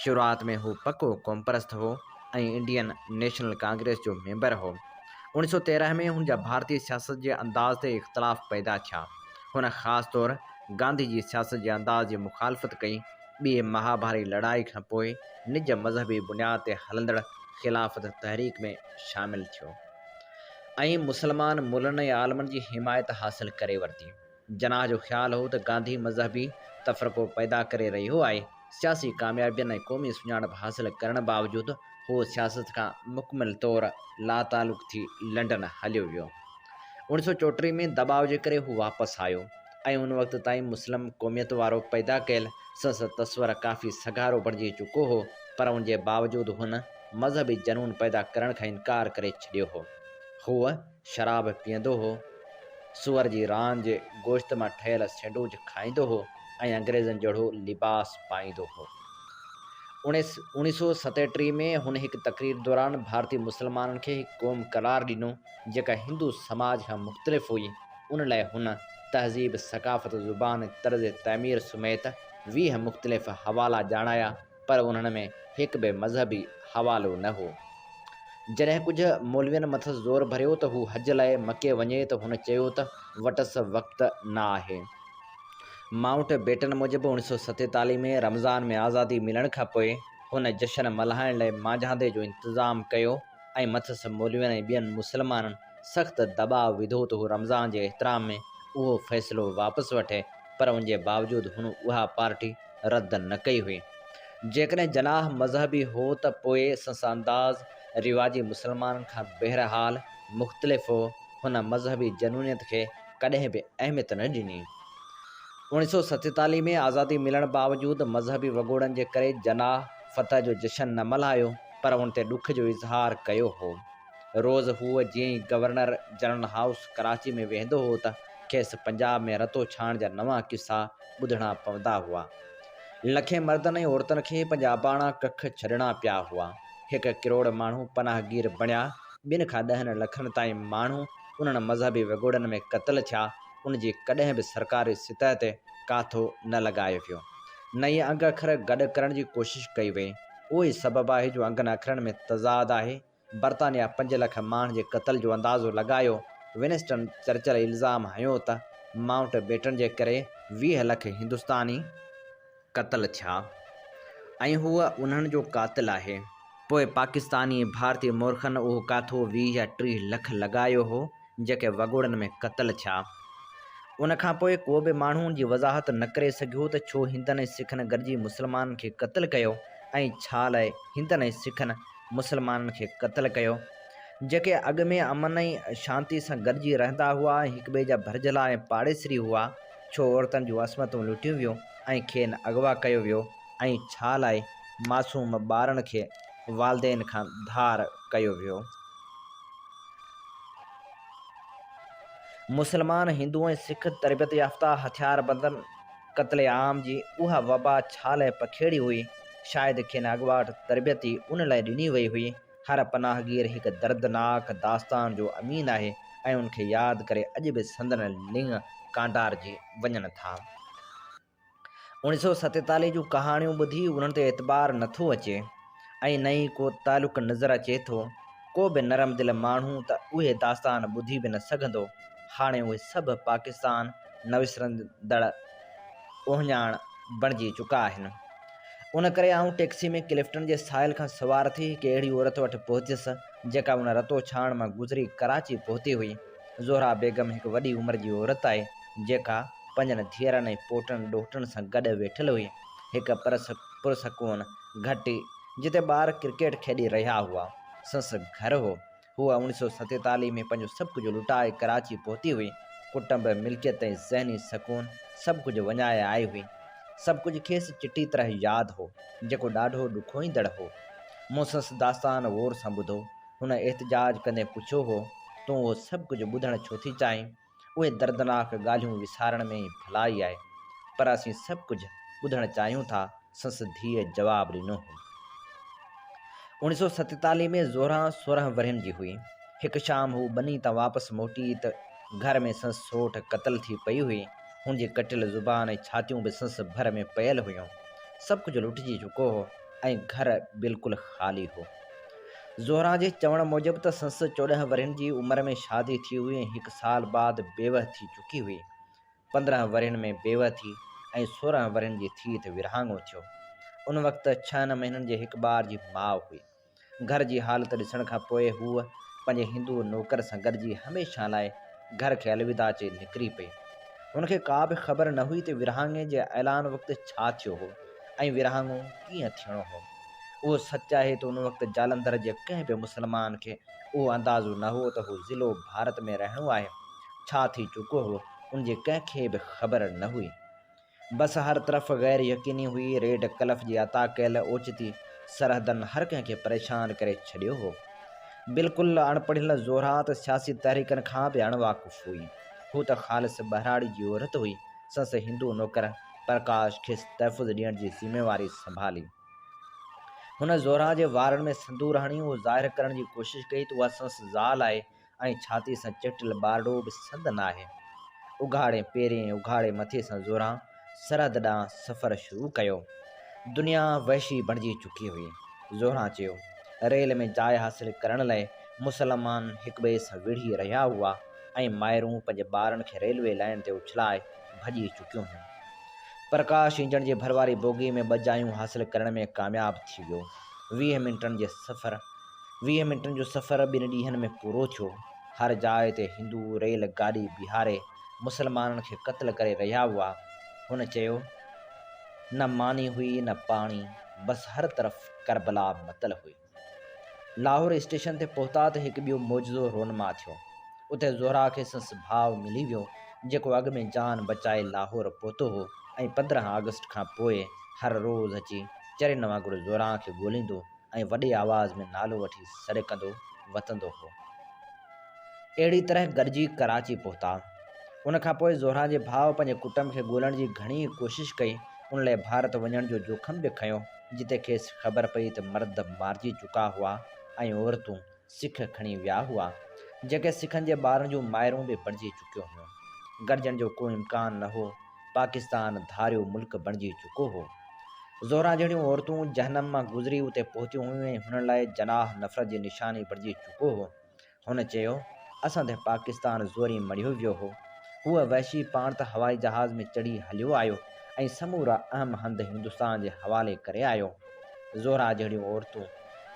शुरूआति में हू पको क़ौमपरस्त हो ऐं इंडियन नेशनल कांग्रेस जो मेंबर हो। 1913 में हुन जा भारतीय सियासत जे अंदाज़ ते इख़्तिलाफ़ पैदा थिया। हुन ख़ासि तौर गांधी जी सियासत जे अंदाज़ जी मुखालफ़त कई। ॿी महाभारी लड़ाई खां पोइ निज मज़हबी बुनियाद ते हलंदड़ ख़िलाफ़त तहरीक में शामिल थियो ऐं मुसलमान मुल्हनि ऐं आलमनि जी हिमायत हासिल करे वरिती। जनाह जो ख़्यालु हो त गांधी मज़हबी तफ़रक़ो पैदा करे रहियो आहे। सियासी कामयाबियुनि ऐं क़ौमी सुञाणप हासिल करण बावजूदि हू सियासत खां मुकमिल तौरु लातालुक़ थी लंडन हलियो वियो। 1934 में दबाव जे करे हू वापसि आयो ऐं उन वक़्त ताईं मुस्लिम क़ौमियत वारो पैदा कयल संसद तस्वर काफ़ी सगारो बणिजी चुको हो पर उन जे बावजूदि हुन मज़हबी जनून पैदा करण खां इनकार करे छॾियो हो। हूअ शराब पीअंदो हो, सूअर जी रान जे गोश्त मां ठहियल सैंडविच खाईंदो हो ऐं अंग्रेज़नि जहिड़ो लिबास पाईंदो हो। 1937 में हुन हिकु तक़रीर दौरान भारतीय मुसलमाननि खे हिकु क़ौम करार ॾिनो जेका हिंदू समाज खां मुख़्तलिफ़ हुई। उन लाइ हुन तहज़ीब सक़ाफ़त ज़ुबान तर्ज़ तमीर समेत 20 मुख़्तलिफ़ हवाला ॼाणाया पर उन्हनि में हिकु बि मज़हबी हवालो न हो। जॾहिं कुझु मौलवियुनि मथां ज़ोर भरियो त हू हज लाइ मके वञे त हुन चयो त वटसि वक़्तु न आहे। माउंट बेटन मूजिबि 1947 में रमज़ान में आज़ादी मिलण खां पोइ हुन जश्न मल्हाइण लाइ मांझांदे जो इंतज़ाम कयो ऐं मथसि मौलवियुनि ऐं ॿियनि मुसलमाननि सख़्तु दबाव विधो त हू रमज़ान जे एहतराम में उहो फ़ैसिलो वापसि वठे पर उन जे बावजूदि हुन उहा पार्टी रद्द न कई हुई। जेकॾहिं जनाह मज़हबी हो त पोइ संस अंदाज़ रिवाजी मुसलमाननि खां बहरहाल मुख़्तलिफ़ हो। हुन मज़हबी जनूनियत खे कॾहिं बि अहमियत न ॾिनी। 1947 में आज़ादी मिलण बावजूदि मज़हबी वॻोड़नि जे करे जनाह फ़तह जो जश्न न मल्हायो पर उन ते ॾुख जो इज़हार कयो हो। रोज़ हूअ जीअं ई गवर्नर जनरल हाउस कराची में वेंदो हो त खेसि पंजाब में रतो छाण जा नवां किस्सा ॿुधणा पवंदा हुआ। लखे मर्दनि ऐं औरतुनि खे पंहिंजा अबाणा कख छॾणा पिया हुआ। 1 करोड़ माण्हू पनाहगीर बणिया। 2 खां 10 लखनि ताईं माण्हू उन्हनि मज़हबी वॻोड़नि में क़त्ल थिया। उन जी कॾहिं बि सरकारी सतह ते काथो न लॻायो वियो न इहे अंग अखर गॾु करण जी कोशिशि कई वई। उहो ई सबबु आहे जो अंगनि अखरनि में तज़ाद आहे। बरतानिया 5 लख माण्हुनि जे क़त्ल जो अंदाज़ो लॻायो। विंस्टन चर्चिल इल्ज़ाम हयो त माउंट बेटन जे करे 20 लख हिंदुस्तानी क़त्ल थिया ऐं हूअ उन्हनि जो क़ातिल आहे। पोइ पाकिस्तानी भारतीय मूर्खनि उहो काथो 20 या 30 लख लॻायो हो जेके वॻोड़नि में क़तल थिया। उनखां पोइ को बि माण्हू जी वज़ाहत न करे सघियो त छो हिंदनि ऐं सिखनि गॾिजी मुस्लमाननि खे क़तलु कयो ऐं छा लाइ हिंदनि ऐं सिखनि मुस्लमाननि खे क़तलु कयो, जेके अॻु में अमन ऐं शांती सां गॾिजी रहंदा हुआ ऐं हिक ॿिए जा भरिजला ऐं पाड़ेसरी हुआ, छो औरतुनि जूं असमतूं लुटियूं वियूं ऐं खेनि अगवा कयो वियो ऐं छा लाइ मासूम ॿारनि खे वालदेन खां धार कयो वियो। मुस्लमान हिंदू ऐं सिख तरबियत याफ़्ता हथियारबंदनि क़त्ले आम जी उहा वबा छा लाइ पखेड़ी हुई, शायदि खेनि अॻुवाट तरबियत ई उन लाइ ॾिनी वई हुई। हर पनाहगीर हिकु दर्दनाक दास्तान जो अमीन आहे ऐं उनखे यादि करे अॼु बि संदन लिंग कांडार जी वञनि था। 1947 जूं कहाणियूं ॿुधी उन्हनि ते एतबार नथो अचे ऐं न ई को तालुक़ नज़र अचे थो। को बि नरम दिल माण्हू त उहे दास्तान ॿुधी बि न सघंदो। हाणे उहे सभु पाकिस्तान न विसरंदड़ ओहञाण बणिजी चुका आहिनि। उन करे आउं टैक्सी में क्लिफ्टन जे साहिल खां सवार थी हिकु अहिड़ी औरत वटि पहुतसि जेका उन रतो छाण मां गुज़री कराची पहुती हुई। ज़ोहरा बेगम हिकु वॾी उमिरि जी औरत आहे जेका पंजनि धीअरनि ऐं पोटनि ॾोहिटनि सां गॾु वेठल हुई हिकु पुरसकून घटि जिते ॿार क्रिकेट खेॾी रहिया हुआ। संसु घर हो। हूअ 1947 में पंहिंजो सभु कुझु लुटाए कराची पहुती हुई। कुटुंब मिल्कियत ऐं ज़हनी सकून सभु कुझु वञाए आई हुई। सभु कुझु खेसि चिटी तरह यादि हो जेको ॾाढो ॾुखोईंदड़ हो। मूं संसु दास्तान गौर सां ॿुधो। हुन एहतजाज कंदे पुछियो हो, तूं उहो सभु कुझु ॿुधणु छो थी चाहीं? उहे दर्दनाक ॻाल्हियूं विसारण में ई भलाई आहे, पर असीं सभु कुझु ॿुधणु चाहियूं था, संसु धीअ जवाबु ॾिनो हो। 1947 में ज़ोहरा 16 वरहनि जी हुई। हिकु शाम हू बनी तां वापसि मोटी त घर में संसु सोठ क़तल थी पई हुई। हुनजी कटियल ज़ुबान ऐं छातियूं बि संसु भर में पयल हुयूं। सभु कुझु लुटिजी चुको हो ऐं घर बिल्कुलु ख़ाली हो। ज़ोहरा जे चवण मूजिबि त संसु 14 वरहनि जी उमिरि में शादी थी हुई ऐं हिकु साल बाद बेवह थी चुकी हुई। 15 वरहनि में बेवह थी ऐं 16 वरहनि जी थी त विरहाङो थियो। उन वक़्तु 6 महीननि जे हिकु ॿार जी माउ हुई। घर जी हालत ॾिसण खां पोइ हूअ पंहिंजे हिंदू नौकर सां गॾिजी हमेशह लाइ घर खे अलविदा चई निकिरी पई। हुनखे का बि ख़बर न हुई त विरहाङे जे ऐलान वक़्तु छा थियो हो ऐं विरहाङो कीअं थियणो हो। उहो सच आहे त उन वक़्तु जालंधर जे कंहिं बि मुस्लमान खे उहो अंदाज़ो न हो त हू ज़िलो भारत में रहणो आहे। छा थी चुको हो उनजे कंहिंखे बि ख़बर न हुई। बस हर तरफ़ गैर यकीनी हुई। रेड कलफ जी अता कयल ओचिती सरहदनि हर कंहिंखे परेशान करे छॾियो हो। बिल्कुलु अणपढ़ियल ज़ोहरा त सियासी तहरीकनि खां बि अणवाक़ुफ़ हुई। हू त ख़ालिस बहराड़ी जी औरत हुई। संसु हिंदू नौकर प्रकाश खेसि तहफ़ुज़ ॾियण जी ज़िम्मेवारी संभाली। हुन ज़ोहरा जे वारनि में संदूर हणी उहो ज़ाहिर करण जी कोशिशि कई त उहा संसु ज़ाल आहे ऐं छाती सां चिटियल ॿारड़ो बि संदन आहे। उघाड़े पेरें उघाड़े मथे सां ज़ोहरा सरहद ॾांहुं सफ़र शुरू कयो। दुनिया वहशी बणिजी चुकी हुई। ज़ोहरा चयो, रेल में जाइ हासिलु करण लाइ मुसलमान हिक ॿिए सां विढ़ी रहिया हुआ ऐं माइरूं पंहिंजे ॿारनि खे रेलवे लाइन ते उछलाए भॼी चुकियूं हुयूं। प्रकाश इंजण जे भरवारी बोगी में 2 जायूं हासिलु करण में कामयाबु थी वियो। 20 मिंटनि जो सफ़र 2 ॾींहंनि में पूरो थियो। हर जाइ ते हिंदू रेल गाॾी बीहारे मुसलमाननि खे क़त्ल करे रहिया हुआ। हुन चयो, न मानी हुई न पाणी, बसि हर तरफ़ करबला मतल हुई। लाहौर स्टेशन ते पहुता त हिकु ॿियो मौजज़ो रोनमा थियो। उते ज़ोहरा खे संसु भाउ मिली वियो जेको अॻु में जान बचाए लाहौर पहुतो हो ऐं 15 अगस्त खां पोइ हर रोज़ु अची चरिन वांगुरु ज़ोहरा खे ॻोल्हींदो ऐं वॾे आवाज़ में नालो वठी सॾकंदो वतंदो हो। अहिड़ी तरह गॾिजी कराची पहुता। उन खां पोइ ज़ोहरा जे भाउ पंहिंजे कुटुंब खे ॻोल्हण जी घणी कोशिशि कई। उन लाइ भारत वञण जो जोखम बि खयों, जिते खेसि ख़बर पई त मर्द मारिजी चुका हुआ ऐं औरतूं सिख खणी विया हुआ, जेके सिखनि जे ॿारनि जूं माइरूं बि बणिजी चुकियूं हुयूं। गॾिजण जो को इम्कान न हो। पाकिस्तान धारियो मुल्क बणिजी चुको हो। ज़ोहरा जहिड़ियूं औरतूं जहनम मां गुज़री उते पहुतियूं हुयूं ऐं हुन लाइ जनाह नफ़रत जी निशानी बणिजी चुको हो। हुन चयो, असां ते पाकिस्तान ज़ोरी मढ़ियो वियो हो। हूअ वहशी पाण त हवाई जहाज़ में चढ़ी हलियो आयो ऐं समूरा अहम हंध हिंदुस्तान जे हवाले करे आयो। ज़ोहरा जहिड़ियूं औरतूं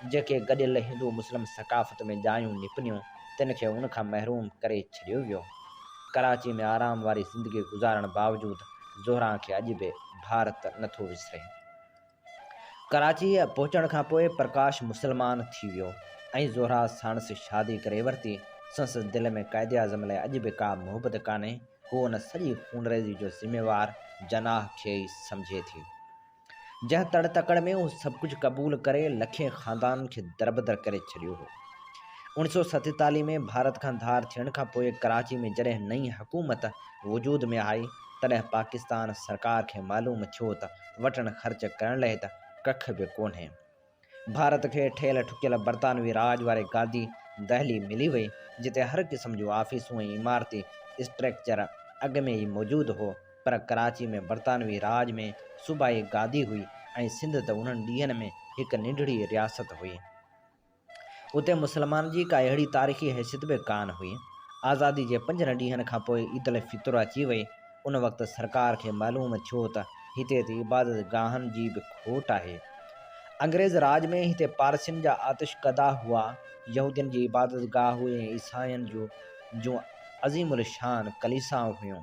जेके गॾियल हिंदू मुस्लिम सकाफ़त में जायूं निपनियूं तिन खे उन खां महरूम करे छॾियो वियो। कराची में आराम वारी ज़िंदगी गुज़ारण बावजूदि ज़ोहरा खे अॼु बि भारत नथो विसरे। कराची पहुचण खां पोइ प्रकाश मुसलमान थी वियो ऐं ज़ोहरा साणसि शादी करे वरिती। संसद दिलि में क़ाइदे आज़म लाइ अॼु बि का मोहबत कान्हे। हू उन सॼी खूनरेज़ी जो ज़िम्मेवार जनाह खे ई सम्झे थी। जंहिं तड़ तकड़ में हू सभु कुझु क़बूल करे लखे ख़ानदान खे दरबदर करे छॾियो हो। 1947 में भारत खां धार थियण खां पोइ कराची में जॾहिं नई हुकूमत वजूद में आई तॾहिं पाकिस्तान सरकार खे मालूम थियो त वठण ख़र्च करण लाइ त कख बि कोन्हे। भारत खे ठहियल ठुकियल बरतानवी राज वारे गादी दहली मिली वई, जिते हर क़िस्म जूं ऑफिसूं ऐं इमारती स्ट्रक्चर अॻु में ई मौजूदु हो। पर कराची में बरतानवी राज में सूबाई गादी हुई ऐं सिंध त उन्हनि ॾींहनि में हिकु निढड़ी रियासत हुई। उते मुसलमान जी का अहिड़ी तारीख़ी हैसियत बि कान हुई। आज़ादी जे 5 ॾींहनि खां पोइ ईद उल फितर अची वई। उन वक़्तु सरकार खे मालूम थियो त हिते त इबादत गाहनि जी बि खोट आहे। अंग्रेज़ राज में हिते पारसियुनि जा आतिशकदा हुआ, यहूदियुनि जी इबादत गाह हुई ऐं ईसाइयुनि जूं अज़ीमुल शान कलीसाऊं हुयूं।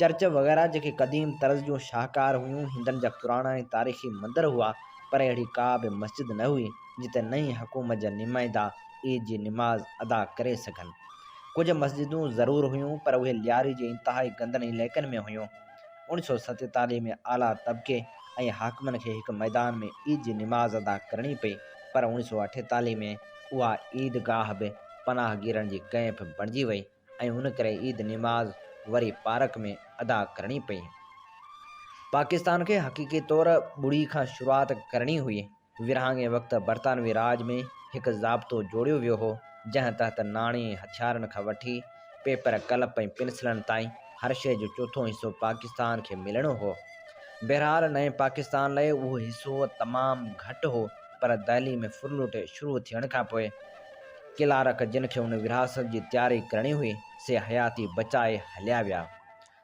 चर्च वग़ैरह जेके क़दीम तर्ज़ जूं शाहकार हुयूं हिंदनि जा पुराणा ऐं तारीख़ी मंदर हुआ, पर अहिड़ी का बि मस्जिद न हुई जिते नई हुकूमत जा नुमाइंदा ईद जी निमाज़ अदा करे सघनि। कुझु मस्जिदूं ज़रूरु हुयूं पर उहे लियारी जे इंतिहाई गंदनि इलाइक़नि में हुयूं। 1947 में आला तबिके ऐं हाकिमनि खे हिकु मैदान में ईद जी निमाज़ अदा करणी पई, पर 1948 में उहा ईदगाह बि पनाहगीरनि जी कैंप बणिजी वई ऐं उन करे ईद निमाज़ वरी पार्क में अदा करणी पई। पाकिस्तान खे हक़ीक़ी तौर ॿुड़ी खां शुरूआत करणी हुई। विरहाङे वक़्तु बरतानवी राज में हिकु ज़ाब्तो जोड़ियो वियो हो, जंहिं तहत नाणे हथियारनि खां वठी पेपर कलप ऐं पेंसिलनि ताईं हर शइ जो चोथों हिसो पाकिस्तान खे मिलणो हो। बहरहाल नए पाकिस्तान लाइ उहो हिसो तमामु घटि हो, पर दहली में फुरलुट शुरू थियण खां पोइ किलारक जिन खे उन विरासत जी तयारी करणी हुई से हयाती बचाए हलिया विया।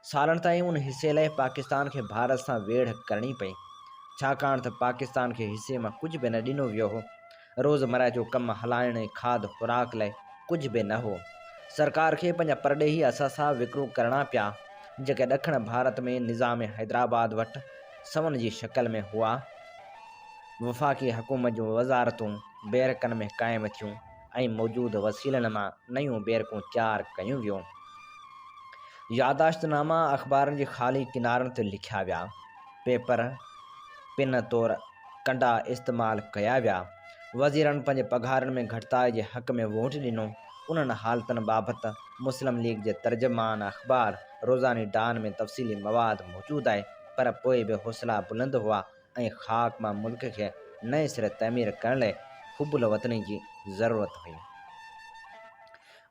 सालनि ताईं उन हिसे लाइ पाकिस्तान खे भारत सां वेढ़ करणी पई, छाकाणि त पाकिस्तान खे हिसे मां कुझु बि न ॾिनो वियो हो। रोज़मर्रा जो कमु हलाइण ऐं खाद खुराक लाइ कुझु बि न हो। सरकार खे पंहिंजा परॾेही असासा विकिरो करणा पिया, जेके ॾखण भारत में निज़ाम हैदराबाद वटि सवन जी शक्ल में हुआ। वफ़ाक़ी हुकूमत जूं वज़ारतूं बैरकनि में क़ाइमु थियूं ऐं मौजूदु वसीलनि मां नयूं बैरकूं तयारु कयूं वियूं। यादाश्तनामा अख़बारनि जे ख़ाली किनारनि ते लिखिया विया, पेपर पिन तौरु कंडा इस्तेमालु कया विया। वज़ीरनि पंहिंजे पघारनि में घटिताई जे हक़ में वोट ॾिनो। उन्हनि हालतनि बाबति मुस्लिम लीग जे तर्जुमान अख़बार रोज़ानी डान में तफ़सीली मवाद मौजूदु आहे, पर पोइ बि हौसला बुलंद हुआ ऐं ख़ाक मां मुल्क खे नए सिरे तइमीर करण लाइ हुबुल वतनी जी ज़रूरत हुई।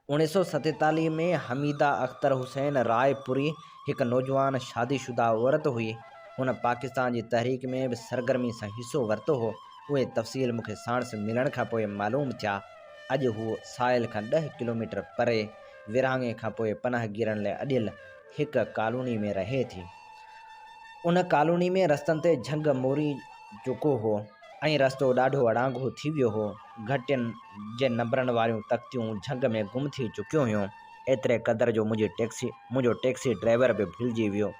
1947 में हमीदा अख्तर हुसैन रायपुरी हिकु नौजवान शादीशुदा औरत हुई। हुन पाकिस्तान जी तहरीक में बि सरगर्मी सां हिसो वरितो हो। उहे तफ़सील मूंखे साणुसि मिलण खां पोइ मालूम थिया। अॼु हू साहिल खां 10 किलोमीटर परे विरहाङे खां पोइ पनाहगीरनि लाइ अॾियल हिकु कॉलोनी में रहे थी। उन कॉलोनी में रस्तनि ते झंग मोरी चुको हो ऐं रस्तो ॾाढो अड़ांगो थी वियो हो। घटियुनि जे नंबरनि वारियूं तख़्तियूं झंग में गुम थी चुकियूं हुयूं। एतिरे क़दर जो मुंहिंजो टैक्सी ड्राइवर बि भुलिजी वियो।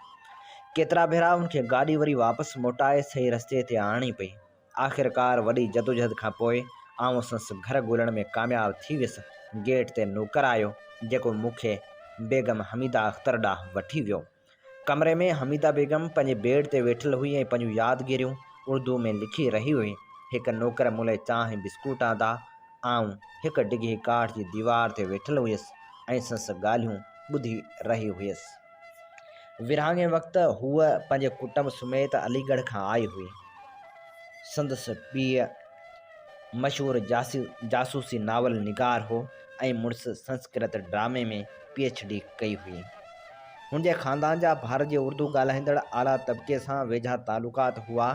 केतिरा भेरा हुनखे गाॾी वरी वापसि मोटाए सही रस्ते ते आणणी पई। आख़िरकार वॾी जदोजहद खां पोइ आउं संसि घर ॻोल्हण में कामयाबु थी वियुसि। गेट ते नौकर आयो जेको मूंखे बेगम हमीदा अख्तर ॾांहुं वठी वियो। कमरे में हमीदा बेगम पंहिंजे बेड ते वेठल हुई ऐं पंहिंजूं यादगिरियूं उर्दू में लिखी रही हुई। हिकु नौकर मुले चांहि बिस्कुट आंदा। आउं हिकु डिघी काठ जी दीवार ते वेठल हुयसि ऐं संसि ॻाल्हियूं ॿुधी रही हुयसि। विरहाङे वक़्तु हूअ पंहिंजे कुटुंब समेत अलीगढ़ खां आई हुई। संदसि पीउ मशहूरु जासूसी नावल निगार हो ऐं मुड़ुसु संस्कृत ड्रामे में PhD कई हुई। हुनजे ख़ानदान जा भारत जे उर्दू ॻाल्हाईंदड़ आला तबिके सां वेझा तालुकात हुआ,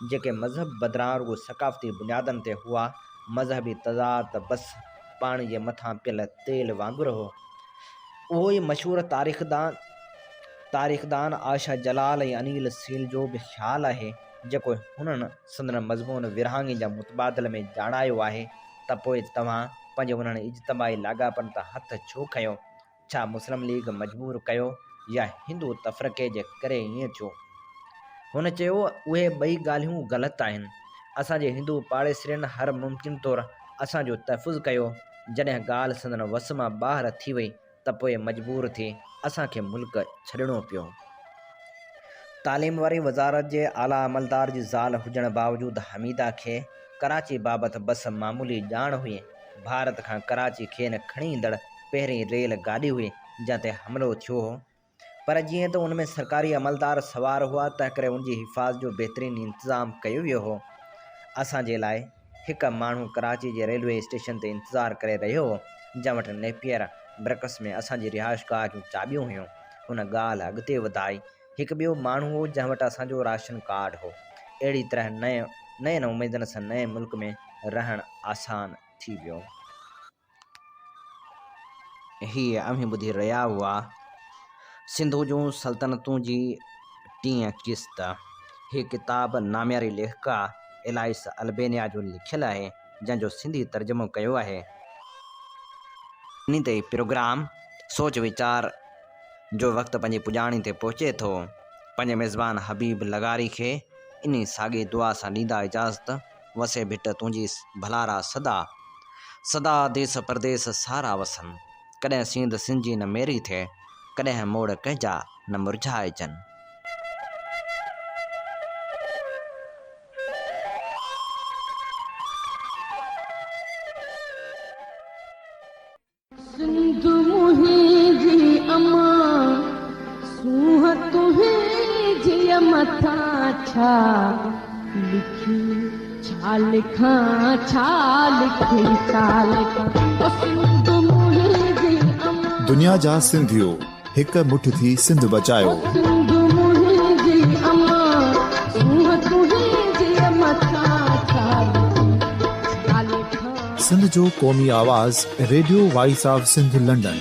जेके मज़हब बदिरां रुॻो सक़ाफ़ती बुनियादनि ते हुआ। मज़हबी तज़ाद त बसि पाणी जे मथां पियल तेल वांगुरु हो। उहो ई मशहूरु तारीख़दान आशा जलाल ऐं अनील सील जो बि ख़्यालु आहे जेको हुननि संदन मज़मून विरहाङे जा मुतबादल में ॼाणायो आहे त पोइ तव्हां पंहिंजे उन्हनि इज्तमाही लाॻापनि तां हथ छो खयो? छा मुस्लिम लीग मजबूर कयो या हिंदू तफ़रक़े जे करे ईअं थियो? हुन चयो उहे ॿई ॻाल्हियूं ग़लति आहिनि। असांजे हिंदू पाड़ेसरियुनि हर मुमकिन तौरु असांजो तहफ़ुज़ कयो। जॾहिं ॻाल्हि संदन वस मां ॿाहिरि थी वई त पोइ मजबूर थी असांखे मुल्क छॾिणो पियो। तालीम वारी वज़ारत जे आला अमलदार जी ज़ाल हुजण बावजूदु हमीदा खे कराची बाबति बसि मामूली ॼाण हुई। भारत खां कराची खे न खणी ईंदड़ पहिरीं रेल गाॾी हुई जंहिं ते हमिलो थियो हो, पर जीअं त उन में सरकारी अमलदार सवार हुआ तंहिं करे उनजी हिफ़ाज़त जो बहितरीनु इंतज़ाम कयो वियो हो। असांजे लाइ हिकु माण्हू कराची जे रेलवे स्टेशन ते इंतज़ारु करे रहियो हो जंहिं वटि नेपियर ब्रकस में असांजी रिहाइशगाह जूं चाबियूं हुयूं। हुन ॻाल्हि अॻिते वधाई हिकु ॿियो माण्हू हो जंहिं वटि असांजो राशन कार्ड हो। अहिड़ी तरह नयनि उमेदनि सां नए मुल्क में रहणु आसान थी वियो। हीअ अमीं ॿुधी रहिया हुआ सिंधु जूं सल्तनतूं जी 10 क़िस्त। हीअ किताबु नामियारी लेखका एलाइस अल्बेनिया जो लिखियलु आहे जंहिंजो सिंधी तर्जुमो कयो आहे। इन ते प्रोग्राम सोच वीचार जो वक़्तु पंहिंजी पुॼाणी ते पहुचे थो। पंहिंजे मेज़बान हबीब लगारी खे इन साॻी दुआ सां ॾींदा इजाज़त। वसे भिट तुंहिंजी भलारा सदा सदा देस परदेस सारा वसन। कॾहिं सींध सिंधी न मेरी थिए, कॾहिं मोड़ कंहिंजा न मुरझाइजनि। सिंधु मुंहिंजी अमा सूंह तुंहिंजी मथां छा लिखी छा लिखां छा लिखी छा लिखां। सिंधु मुंहिंजी अमा दुनिया जा सिंधियो हिकु मुठ थी सिंध बचायो। सिंधु मुंहिंजी अमा सूंह तुंहिंजी मथां छा लिखी छा लिखां। सिंध जो क़ौमी आवाज़ radio voice of Sindh London.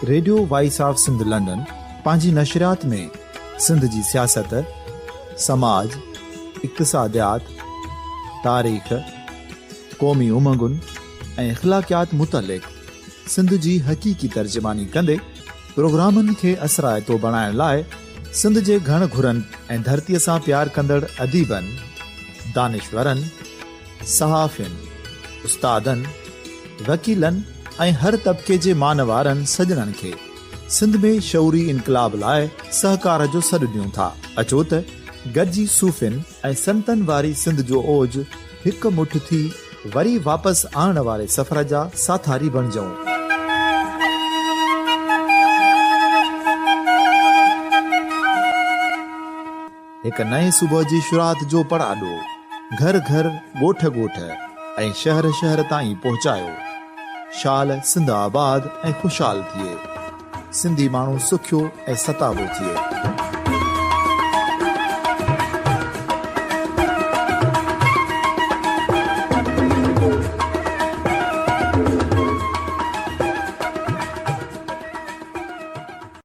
Radio voice of Sindh London पंहिंजी नशरियात में सिंध जी सियासत, समाज, इक़्तिसादियात, तारीख़, क़ौमी उमंगुनि ऐं इख़्लाक़ियात मुतलिक़ सिंध जी हक़ीक़ी तर्जुमानी कंदे प्रोग्रामनि खे असराइतो बणाइण लाइ सिंध जे घण घुरनि ऐं धरतीअ सां प्यार कंदड़ अदीबनि, दानिश्वरनि, सहाफ़ियुनि, उस्तादनि, वकीलनि ऐं हर तबिके जे मान वारनि सजणनि खे सिंध में शऊरी इनकलाब लाइ सहकार जो सॾु ॾियूं था। अचो त गॾिजी सूफ़ियुनि ऐं संतनि वारी सिंध जो ओज हिकु मुठ थी वरी वापसि आणण वारे सफ़र जा साथारी बणिजऊं। हिकु नए सुबुह जी शुरूआत जो पड़ाॾो घर घर ॻोठ ॻोठ ऐं शहर शहर ताईं पहुचायो। शाल सिंध आबाद ऐं ख़ुशहाल थिए, सिंधी माण्हू सुखियो ऐं सताबो थिए।